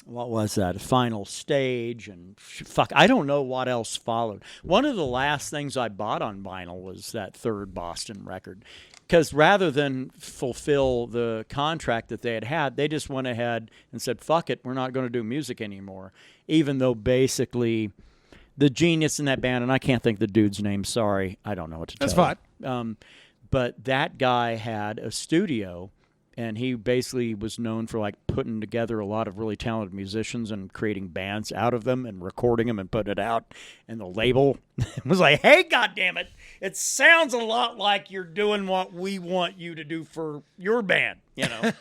What was that? Final Stage and fuck, I don't know what else followed. One of the last things I bought on vinyl was that third Boston record, because rather than fulfill the contract that they had, they just went ahead and said, fuck it, we're not going to do music anymore, even though basically the genius in that band, and I can't think the dude's name, sorry, I don't know what to tell you. That's fine. But that guy had a studio And he basically was known for like putting together a lot of really talented musicians and creating bands out of them and recording them and putting it out. And the label was like, "Hey, goddammit, it sounds a lot like you're doing what we want you to do for your band," you know.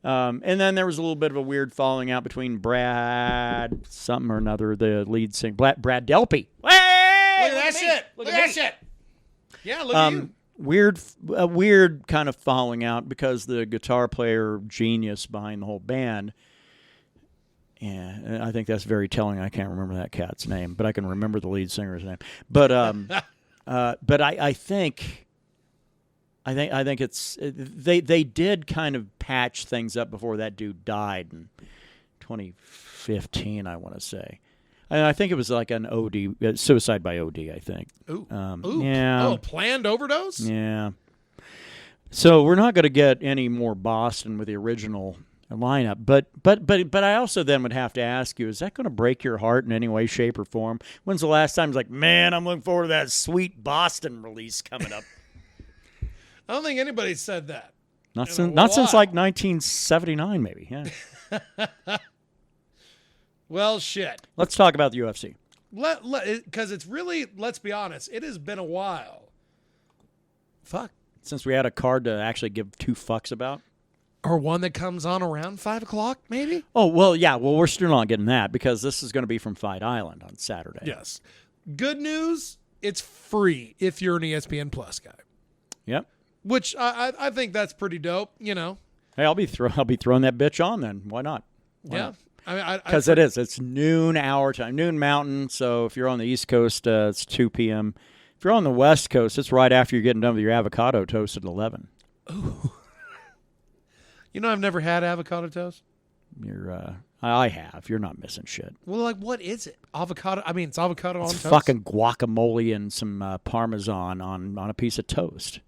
And then there was a little bit of a weird falling out between Brad something or another, the lead singer, Brad Delpy. Hey, Look at that shit. Look at that shit. Yeah, look at you. A weird kind of falling out because the guitar player genius behind the whole band. Yeah, I think that's very telling. I can't remember that cat's name, but I can remember the lead singer's name. But I think it's they did kind of patch things up before that dude died in 2015, I want to say. And I think it was like an OD, suicide by OD, I think. Ooh. Yeah. Oh, planned overdose? Yeah. So we're not going to get any more Boston with the original lineup. But I also then would have to ask you, is that going to break your heart in any way, shape, or form? When's the last time it's like, man, I'm looking forward to that sweet Boston release coming up? I don't think anybody said that. Not since like 1979, maybe. Yeah. Well, shit. Let's talk about the UFC. Because it's really, let's be honest, it has been a while. Fuck. Since we had a card to actually give two fucks about. Or one that comes on around 5 o'clock, maybe? Oh, well, yeah. Well, we're still not getting that because this is going to be from Fight Island on Saturday. Yes. Good news, it's free if you're an ESPN Plus guy. Yep. Which I think that's pretty dope, you know. Hey, I'll be throwing that bitch on then. Why not? Why yeah. not? I mean, because it's noon our time, noon Mountain. So if you're on the East Coast, it's 2 p.m. If you're on the West Coast, it's right after you're getting done with your avocado toast at 11. Ooh. You know, I've never had avocado toast. I have. You're not missing shit. Well, like, what is it? Avocado? I mean, it's avocado on toast. Fucking guacamole and some Parmesan on a piece of toast.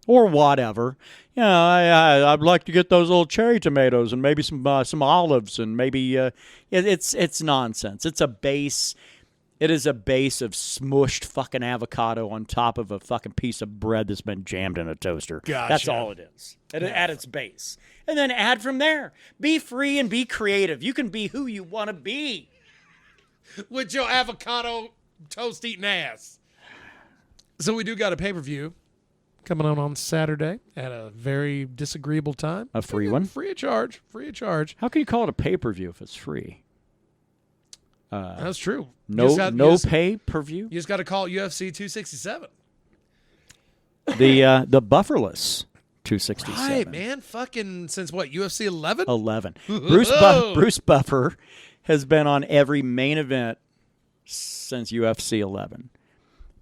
Or whatever. You know, I'd like to get those little cherry tomatoes and maybe some olives and maybe it's nonsense. It's a base. It is a base of smushed fucking avocado on top of a fucking piece of bread that's been jammed in a toaster. Gotcha. That's all it is at its base. And then add from there. Be free and be creative. You can be who you want to be. With your avocado toast eating ass. So we do got a pay-per-view coming on Saturday at a very disagreeable time. A free one? Free of charge. Free of charge. How can you call it a pay-per-view if it's free? That's true. No pay-per-view? You just got to call it UFC 267. The bufferless 267. Right, man. Fucking since what, UFC 11? 11. Bruce Buffer has been on every main event since UFC 11.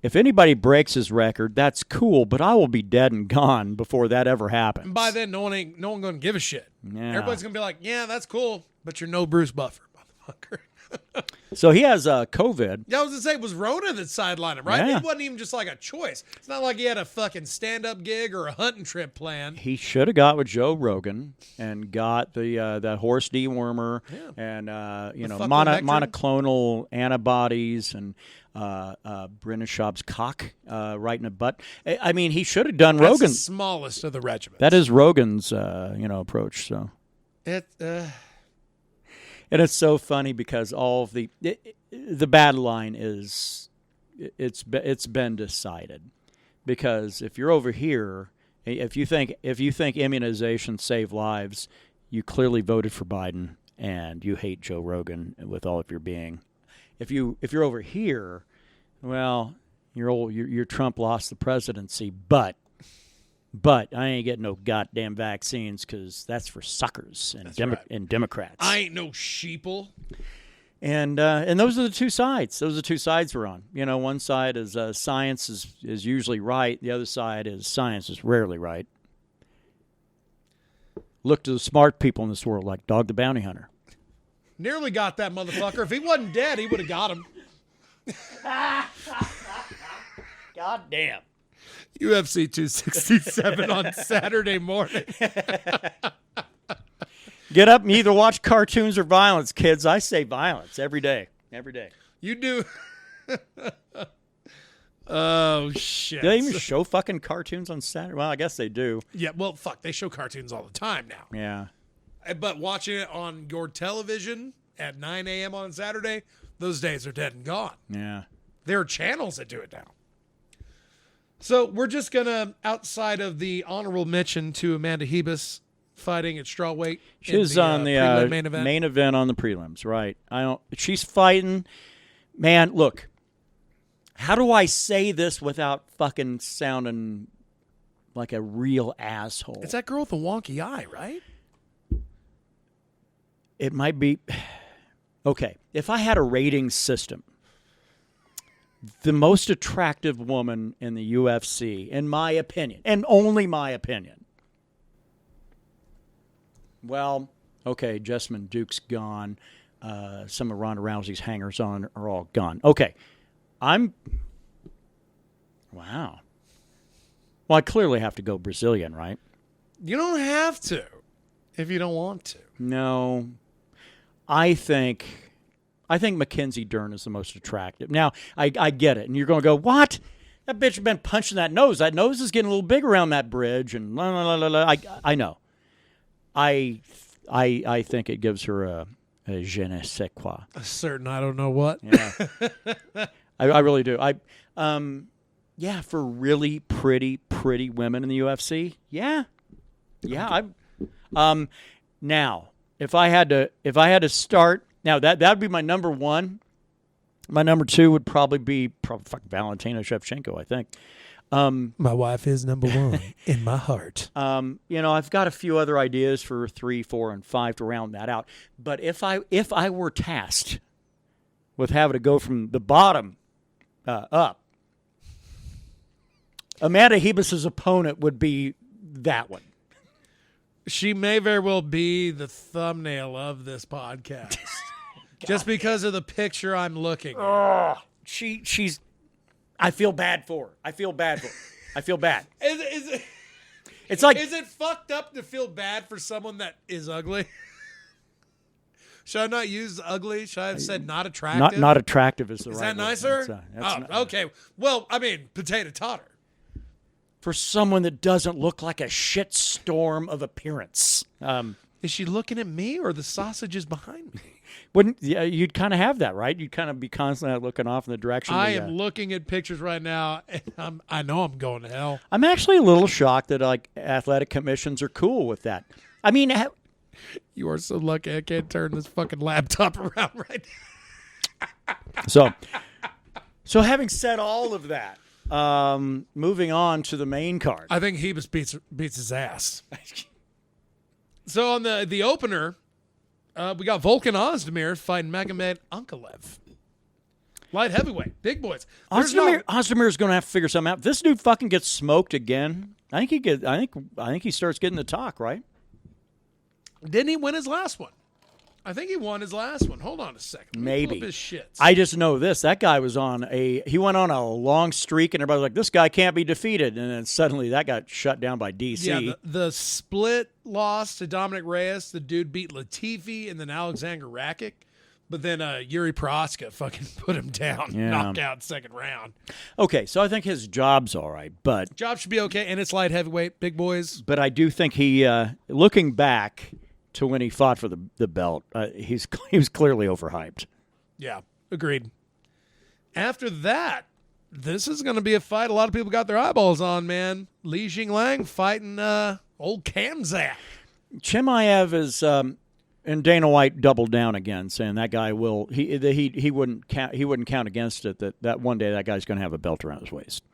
If anybody breaks his record, that's cool, but I will be dead and gone before that ever happens. And by then, no one going to give a shit. Yeah. Everybody's going to be like, yeah, that's cool, but you're no Bruce Buffer, motherfucker. So he has COVID. Yeah, I was going to say, it was Rona that sidelined him, right? Yeah. It wasn't even just like a choice. It's not like he had a fucking stand-up gig or a hunting trip planned. He should have got with Joe Rogan and got the horse dewormer and monoclonal antibodies and Brennan Schaub's cock right in the butt. I mean, he should have done That's Rogan. the smallest of the regiments. That is Rogan's approach. So and it's so funny because all of the bad line is it's been decided, because if you're over here, if you think immunizations save lives, you clearly voted for Biden and you hate Joe Rogan with all of your being. If you're over here, well, your Trump lost the presidency, but I ain't getting no goddamn vaccines because that's for suckers and Democrats. I ain't no sheeple. And those are the two sides. Those are the two sides we're on. You know, one side is science is usually right. The other side is science is rarely right. Look to the smart people in this world like Dog the Bounty Hunter. Nearly got that motherfucker. If he wasn't dead, he would have got him. God damn. UFC 267 on Saturday morning. Get up and either watch cartoons or violence, kids. I say violence every day. Every day. You do. Oh, shit. Do they even show fucking cartoons on Saturday? Well, I guess they do. Yeah, well, fuck. They show cartoons all the time now. Yeah. But watching it on your television at 9 a.m. on Saturday, those days are dead and gone. Yeah. There are channels that do it now. So we're just going to, outside of the honorable mention to Amanda Hebus fighting at strawweight. She was on the main event on the prelims, right? She's fighting. Man, look. How do I say this without fucking sounding like a real asshole? It's that girl with the wonky eye, right? It might be. Okay, if I had a rating system, the most attractive woman in the UFC, in my opinion, and only my opinion. Well, okay, Jessamine Duke's gone. Some of Ronda Rousey's hangers-on are all gone. Okay. Wow. Well, I clearly have to go Brazilian, right? You don't have to if you don't want to. No. I think Mackenzie Dern is the most attractive. Now, I get it. And you're going to go, what? That bitch has been punching that nose. That nose is getting a little big around that bridge. And la, la, la, la. I know. I think it gives her a je ne sais quoi. A certain I don't know what. Yeah. I really do. Yeah, for really pretty women in the UFC. Yeah. Now, if I had to start, now that would be my number one. My number two would probably be Valentina Shevchenko, I think. My wife is number one in my heart. I've got a few other ideas for 3, 4, and 5 to round that out. But if I were tasked with having to go from the bottom up, Amanda Hebus' opponent would be that one. She may very well be the thumbnail of this podcast. Just because of the picture I'm looking at. She's... I feel bad for her. I feel bad. It's like... Is it fucked up to feel bad for someone that is ugly? Should I not use ugly? Should I have said not attractive? Not attractive is the right word. Is that nicer? That's okay. Well, I mean, potato totter. For someone that doesn't look like a shit storm of appearance. Is she looking at me or the sausages behind me? You'd kind of have that, right? You'd kind of be constantly looking off in the direction. I am looking at pictures right now, and I know I'm going to hell. I'm actually a little shocked that athletic commissions are cool with that. I mean, you are so lucky I can't turn this fucking laptop around right now. So having said all of that, moving on to the main card. I think Hebus beats his ass. So on the opener, we got Volkan Ozdemir fighting Magomed Ankalaev. Light heavyweight, big boys. Ozdemir is going to have to figure something out. If this dude fucking gets smoked again, I think he starts getting the talk, right? Didn't he win his last one? I think he won his last one. Hold on a second. Maybe. Pull up his shits. I just know this. That guy was he went on a long streak, and everybody was like, this guy can't be defeated. And then suddenly that got shut down by DC. Yeah, the split loss to Dominic Reyes. The dude beat Latifi and then Alexander Rakic. But then Yuri Prohaska fucking put him down. Yeah. Knocked out second round. Okay, so I think his job's all right. But job should be okay, and it's light heavyweight, big boys. But I do think he, looking back to when he fought for the belt, he was clearly overhyped. Yeah, agreed. After that, this is going to be a fight a lot of people got their eyeballs on, man. Li Jingliang fighting old Kamzat. Chimaev is, and Dana White doubled down again, saying that guy he wouldn't count against it that one day that guy's going to have a belt around his waist.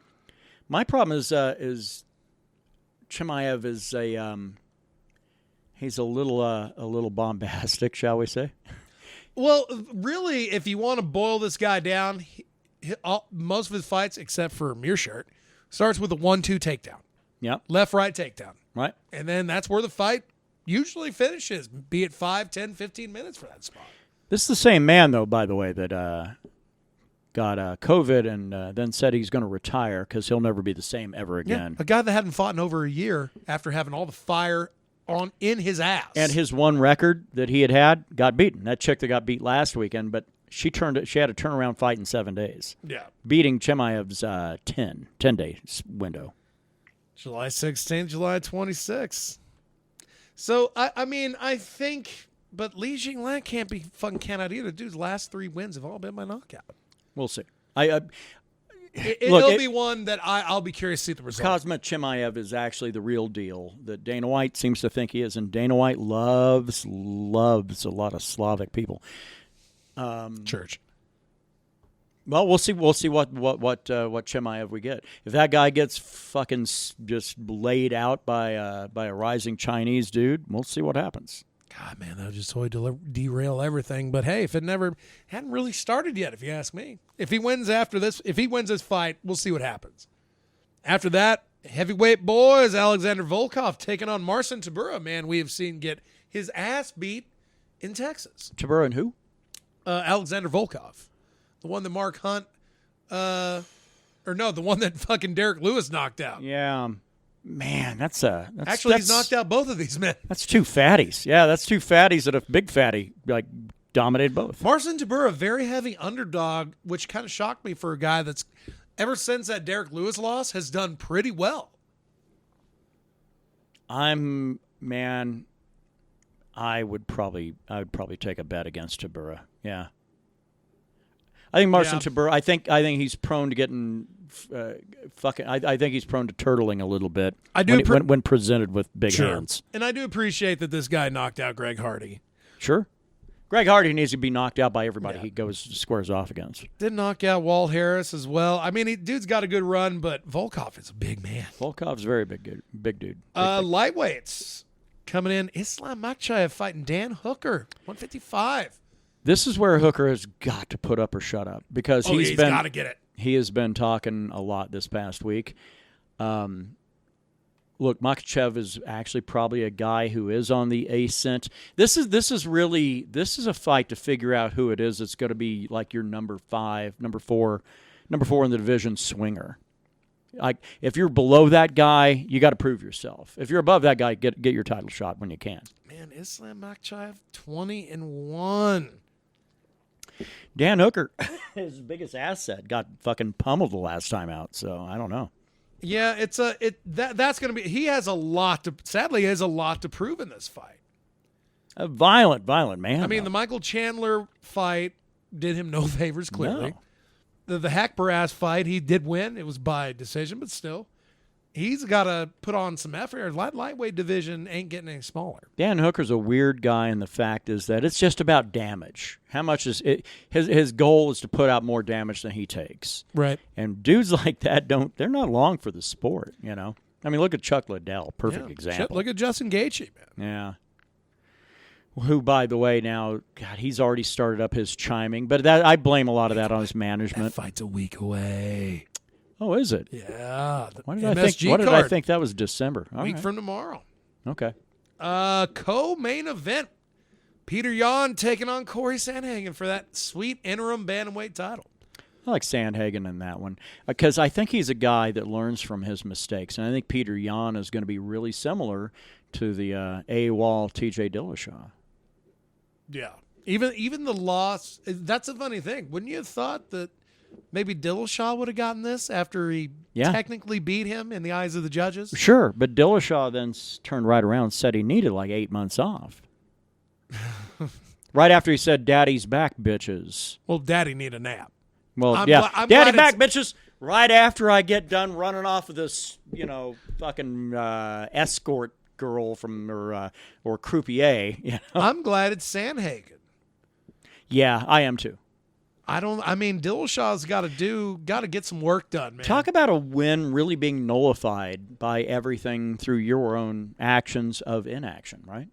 My problem is Chimaev is he's a little bombastic, shall we say? Well, really, if you want to boil this guy down, most of his fights, except for Meerschaert, starts with a 1-2 takedown. Yeah. Left-right takedown. Right. And then that's where the fight usually finishes, be it 5, 10, 15 minutes for that spot. This is the same man, though, by the way, that got COVID and then said he's going to retire because he'll never be the same ever again. Yeah, a guy that hadn't fought in over a year after having all the fire in his ass. And his one record that he had got beaten. That chick that got beat last weekend. But She had a turnaround fight in 7 days. Yeah. Beating Chimaev's 10-day window. July 16th, July 26th. So, I think, but Li Jingliang can't be fucking count out either. Dude's last 3 wins have all been by knockout. We'll see. It'll be one that I'll be curious to see the result. Khamzat Chimaev is actually the real deal that Dana White seems to think he is, and Dana White loves a lot of Slavic people. Church. Well, we'll see what Chimaev we get. If that guy gets fucking just laid out by a rising Chinese dude, we'll see what happens. God, man, that would just totally derail everything. But hey, if it hadn't really started yet, if you ask me. If he wins this fight, we'll see what happens. After that, heavyweight boys, Alexander Volkov taking on Marcin Tybura. Man, we have seen get his ass beat in Texas. Tybura and who? Alexander Volkov. The one that Mark Hunt, the one that fucking Derek Lewis knocked out. Yeah. Man, that's he's knocked out both of these men. That's 2 fatties. Yeah, that's 2 fatties that a big fatty dominated both. Marcin Tybura, very heavy underdog, which kind of shocked me for a guy that's ever since that Derek Lewis loss has done pretty well. I would probably take a bet against Tybura. Yeah. I think Marcin Tybura. I think he's prone to getting I think he's prone to turtling a little bit. When presented with big hands. And I do appreciate that this guy knocked out Greg Hardy. Sure. Greg Hardy needs to be knocked out by everybody he squares off against. Did knock out Walt Harris as well. I mean, dude's got a good run, but Volkov is a big man. Volkov's a very big dude. Big. Lightweights coming in. Islam Makhachev fighting Dan Hooker, 155. This is where Hooker has got to put up or shut up because he's got to get it. He has been talking a lot this past week. Look, Makhachev is actually probably a guy who is on the ascent. This is a fight to figure out who it is that's going to be like your number 4 in the division swinger. Like if you're below that guy, you got to prove yourself. If you're above that guy, get your title shot when you can. Man, Islam Makhachev 20-1. Dan Hooker, his biggest asset, got fucking pummeled the last time out. So I don't know. Yeah, that's going to be. He has a lot to. Sadly, he has a lot to prove in this fight. A violent man. I mean, the Michael Chandler fight did him no favors. Clearly, the Hack Barajas fight, he did win. It was by decision, but still, he's got to put on some effort. Lightweight division ain't getting any smaller. Dan Hooker's a weird guy, and the fact is that it's just about damage. How much is it? His goal is to put out more damage than he takes. Right. And dudes like that they're not long for the sport, you know. I mean, look at Chuck Liddell, perfect example. Look at Justin Gaethje, man. Yeah. Who, by the way, now, God, he's already started up his chiming, but I blame a lot of that on his management. That fight's a week away. Oh, is it? Yeah. Why did I think that was December? A week from tomorrow. Okay. Co-main event. Peter Yawn taking on Corey Sanhagen for that sweet interim bantamweight title. I like Sanhagen in that one because I think he's a guy that learns from his mistakes, and I think Peter Yawn is going to be really similar to the AWOL TJ Dillashaw. Yeah. Even the loss, that's a funny thing. Wouldn't you have thought that maybe Dillashaw would have gotten this after he technically beat him in the eyes of the judges? Sure, but Dillashaw then turned right around and said he needed like 8 months off. Right after he said, "Daddy's back, bitches." Well, Daddy need a nap. Well, Daddy back, bitches. Right after I get done running off of this, fucking escort girl from or croupier. I'm glad it's Sanhagen. Yeah, I am too. Dillashaw's got to get some work done, man. Talk about a win really being nullified by everything through your own actions of inaction, right?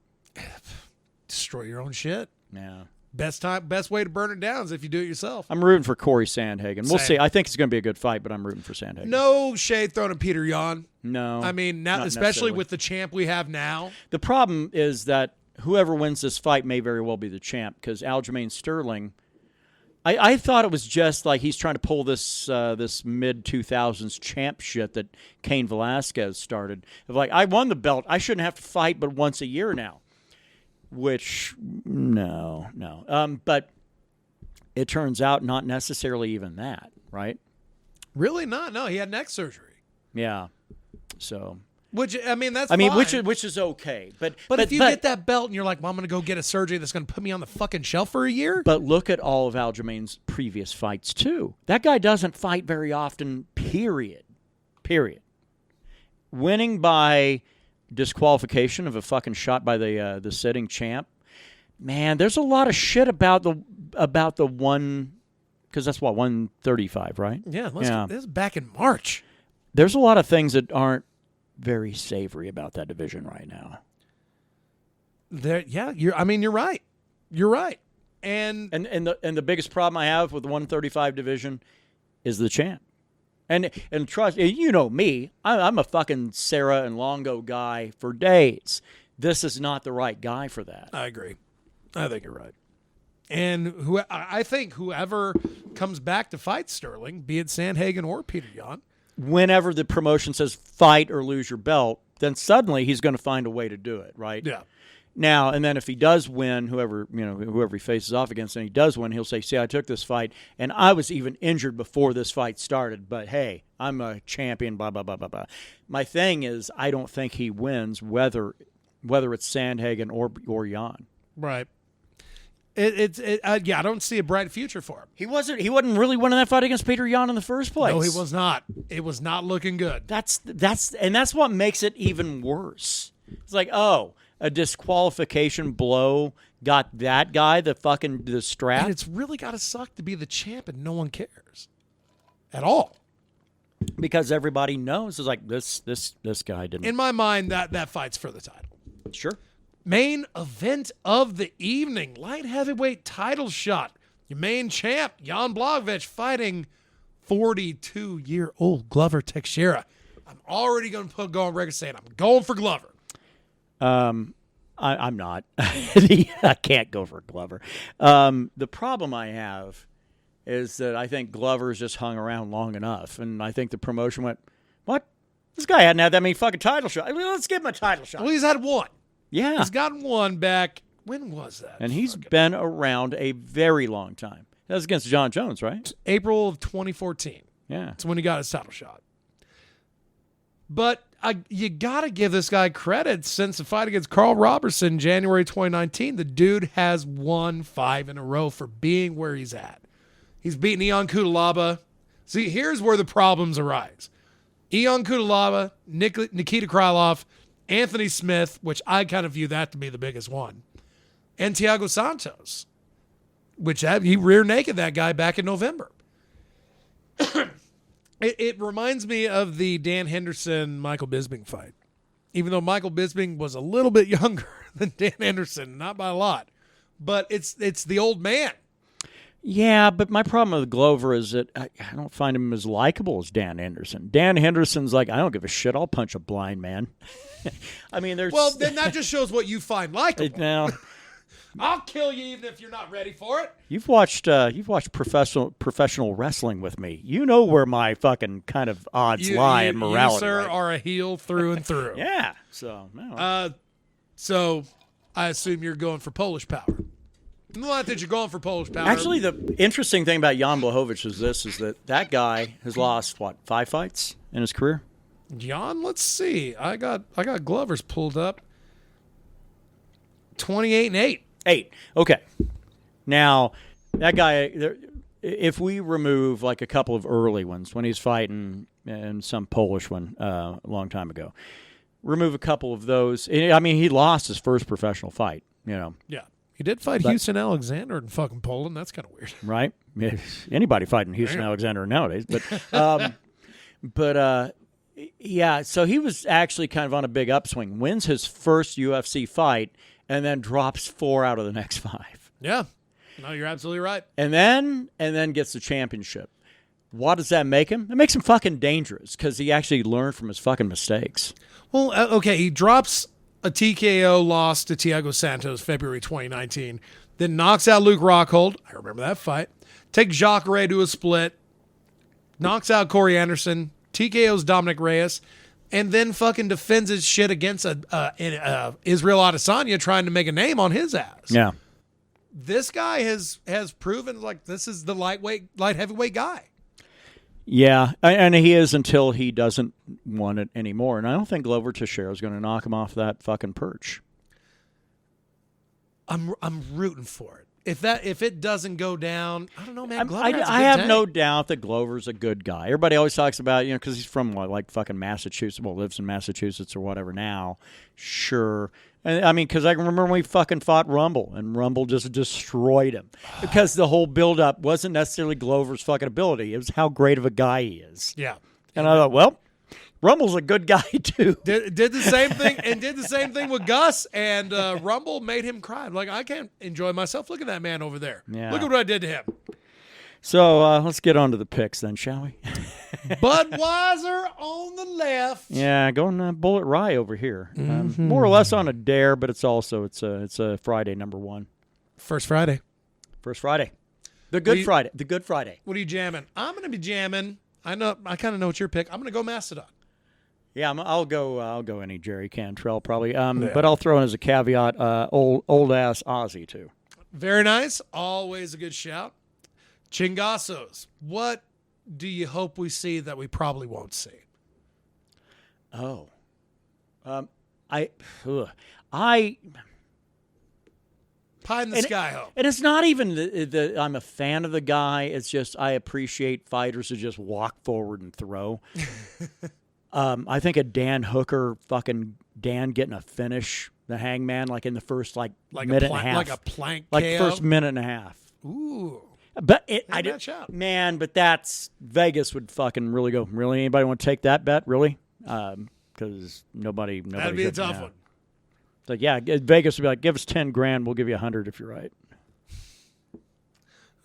Destroy your own shit. Yeah. Best way to burn it down is if you do it yourself. I'm rooting for Corey Sanhagen. We'll see. I think it's going to be a good fight, but I'm rooting for Sanhagen. No shade thrown at Peter Yawn. No. I mean, now, especially with the champ we have now. The problem is that whoever wins this fight may very well be the champ because Aljamain Sterling, I thought it was just like he's trying to pull this mid-2000s champ shit that Cain Velasquez started. Of like, I won the belt. I shouldn't have to fight but once a year now. Which, no. But it turns out not necessarily even that, right? Really not. No, he had neck surgery. Yeah. So, Which, I mean, that's I mean, fine. which is okay. But if you get that belt and you're like, well, I'm going to go get a surgery that's going to put me on the fucking shelf for a year. But look at all of Aljamain's previous fights, too. That guy doesn't fight very often, period. Winning by disqualification of a fucking shot by the sitting champ. Man, there's a lot of shit about the one, because that's what, 135, right? Yeah, this is back in March. There's a lot of things that aren't very savory about that division right now. You're right. You're right. And the biggest problem I have with the 135 division is the champ. And trust, you know me, I'm a fucking Sarah and Longo guy for days. This is not the right guy for that. I agree. I think you're right. And I think whoever comes back to fight Sterling, be it Sanhagen or Peter Yawn, whenever the promotion says fight or lose your belt, then suddenly he's going to find a way to do it, right? Yeah. Now, and then if he does win, whoever he faces off against, and he does win, he'll say, see, I took this fight, and I was even injured before this fight started, but hey, I'm a champion, blah, blah, blah, blah, blah. My thing is, I don't think he wins whether it's Sanhagen or Yawn. Right. I don't see a bright future for him. He wasn't really winning that fight against Peter Yawn in the first place. No, he was not. It was not looking good. That's what makes it even worse. It's like, a disqualification blow got that guy the strap. And it's really got to suck to be the champ and no one cares at all. Because everybody knows. It's like this guy didn't. In my mind, that fight's for the title. Sure. Main event of the evening, light heavyweight title shot. Your main champ, Jan Blachowicz, fighting 42-year-old Glover Teixeira. I'm already going to go on record saying I'm going for Glover. I'm not. I can't go for Glover. The problem I have is that I think Glover's just hung around long enough, and I think the promotion went, what? This guy hadn't had that many fucking title shots. Let's give him a title shot. Well, he's had one. Yeah. He's gotten one back. When was that? And he's been around a very long time. That was against John Jones, right? April of 2014. Yeah. That's when he got his title shot. But you got to give this guy credit. Since the fight against Carl Robertson, January 2019, the dude has won 5 in a row for being where he's at. He's beaten Ion Cutelaba. See, here's where the problems arise. Ion Cutelaba, Nikita Krylov, Anthony Smith, which I kind of view that to be the biggest one, and Thiago Santos, which he rear naked that guy back in November. It reminds me of the Dan Henderson-Michael Bisping fight, even though Michael Bisping was a little bit younger than Dan Henderson, not by a lot, but it's the old man. Yeah, but my problem with Glover is that I don't find him as likable as Dan Henderson. Dan Henderson's like, I don't give a shit. I'll punch a blind man. I mean, there's... Well, then that just shows what you find likable. Now, I'll kill you even if you're not ready for it. You've watched professional wrestling with me. You know where my fucking kind of odds lie in morality. You, sir, right? are a heel through and through. Yeah. So, no. So I assume you're going for Polish power. Not that you're going for Polish power. Actually, the interesting thing about Jan Blachowicz is that guy has lost, 5 fights in his career? Jan, let's see. I got Glover's pulled up. 28-8. 8. Okay. Now, that guy, if we remove like a couple of early ones when he's fighting and some Polish one a long time ago, remove a couple of those. I mean, he lost his first professional fight, Yeah. He did fight Houston Alexander in fucking Poland. That's kind of weird. Right? Anybody fighting Houston Alexander nowadays. But yeah, so he was actually kind of on a big upswing. Wins his first UFC fight and then drops 4 out of the next 5. Yeah. No, you're absolutely right. And then gets the championship. What does that make him? It makes him fucking dangerous because he actually learned from his fucking mistakes. Well, okay, he drops a TKO loss to Thiago Santos February 2019, then knocks out Luke Rockhold. I remember that fight. Takes Jacare to a split, knocks out Corey Anderson, TKO's Dominic Reyes, and then fucking defends his shit against Israel Adesanya trying to make a name on his ass. Yeah. this guy has proven like this is the light heavyweight guy. Yeah, and he is until he doesn't want it anymore. And I don't think Glover Teixeira is going to knock him off that fucking perch. I'm rooting for it. If it doesn't go down, I don't know, man. I have no doubt that Glover's a good guy. Everybody always talks about, because he's from like fucking Massachusetts. Well, lives in Massachusetts or whatever now. Sure. And, I mean, because I can remember when we fucking fought Rumble, and Rumble just destroyed him. Because the whole build-up wasn't necessarily Glover's fucking ability. It was how great of a guy he is. Yeah. And I thought, well, Rumble's a good guy, too. Did the same thing, and did the same thing with Gus, and Rumble made him cry. Like, I can't enjoy myself. Look at that man over there. Yeah. Look at what I did to him. So let's get on to the picks then, shall we? Budweiser on the left. Yeah, going Bullet Rye over here. More or less on a dare, but it's a Friday number one. First Friday. The Good Friday. The Good Friday. What are you jamming? I'm going to be jamming. I kind of know what your pick. I'm going to go Mastodon. Yeah, I'll go any Jerry Cantrell probably. But I'll throw in as a caveat old ass Ozzy too. Very nice. Always a good shout. Chingasos. What do you hope we see that we probably won't see? Oh, I pie in the sky hope. And it's not even the I'm a fan of the guy. It's just I appreciate fighters who just walk forward and throw. I think a Dan Hooker, fucking Dan getting a finish, the Hangman, like in the first minute and a half, like a plank, like KO? first minute and a half. Ooh. But but that's Vegas would fucking really go. Really, anybody want to take that bet? Really? Because nobody. That'd be a tough one. It's like, yeah, Vegas would be like, give us $10,000, we'll give you 100 if you're right.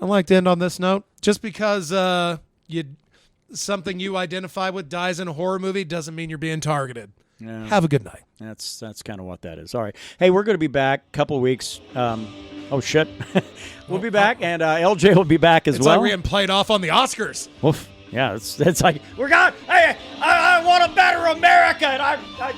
I like to end on this note, just because something you identify with dies in a horror movie doesn't mean you're being targeted. Yeah. Have a good night. That's kind of what that is. All right. Hey, we're going to be back a couple of weeks. Oh, shit. We'll be back, and LJ will be back as well. It's like we're getting played off on the Oscars. Oof. Yeah, it's like, we're going, hey, I want a better America, and I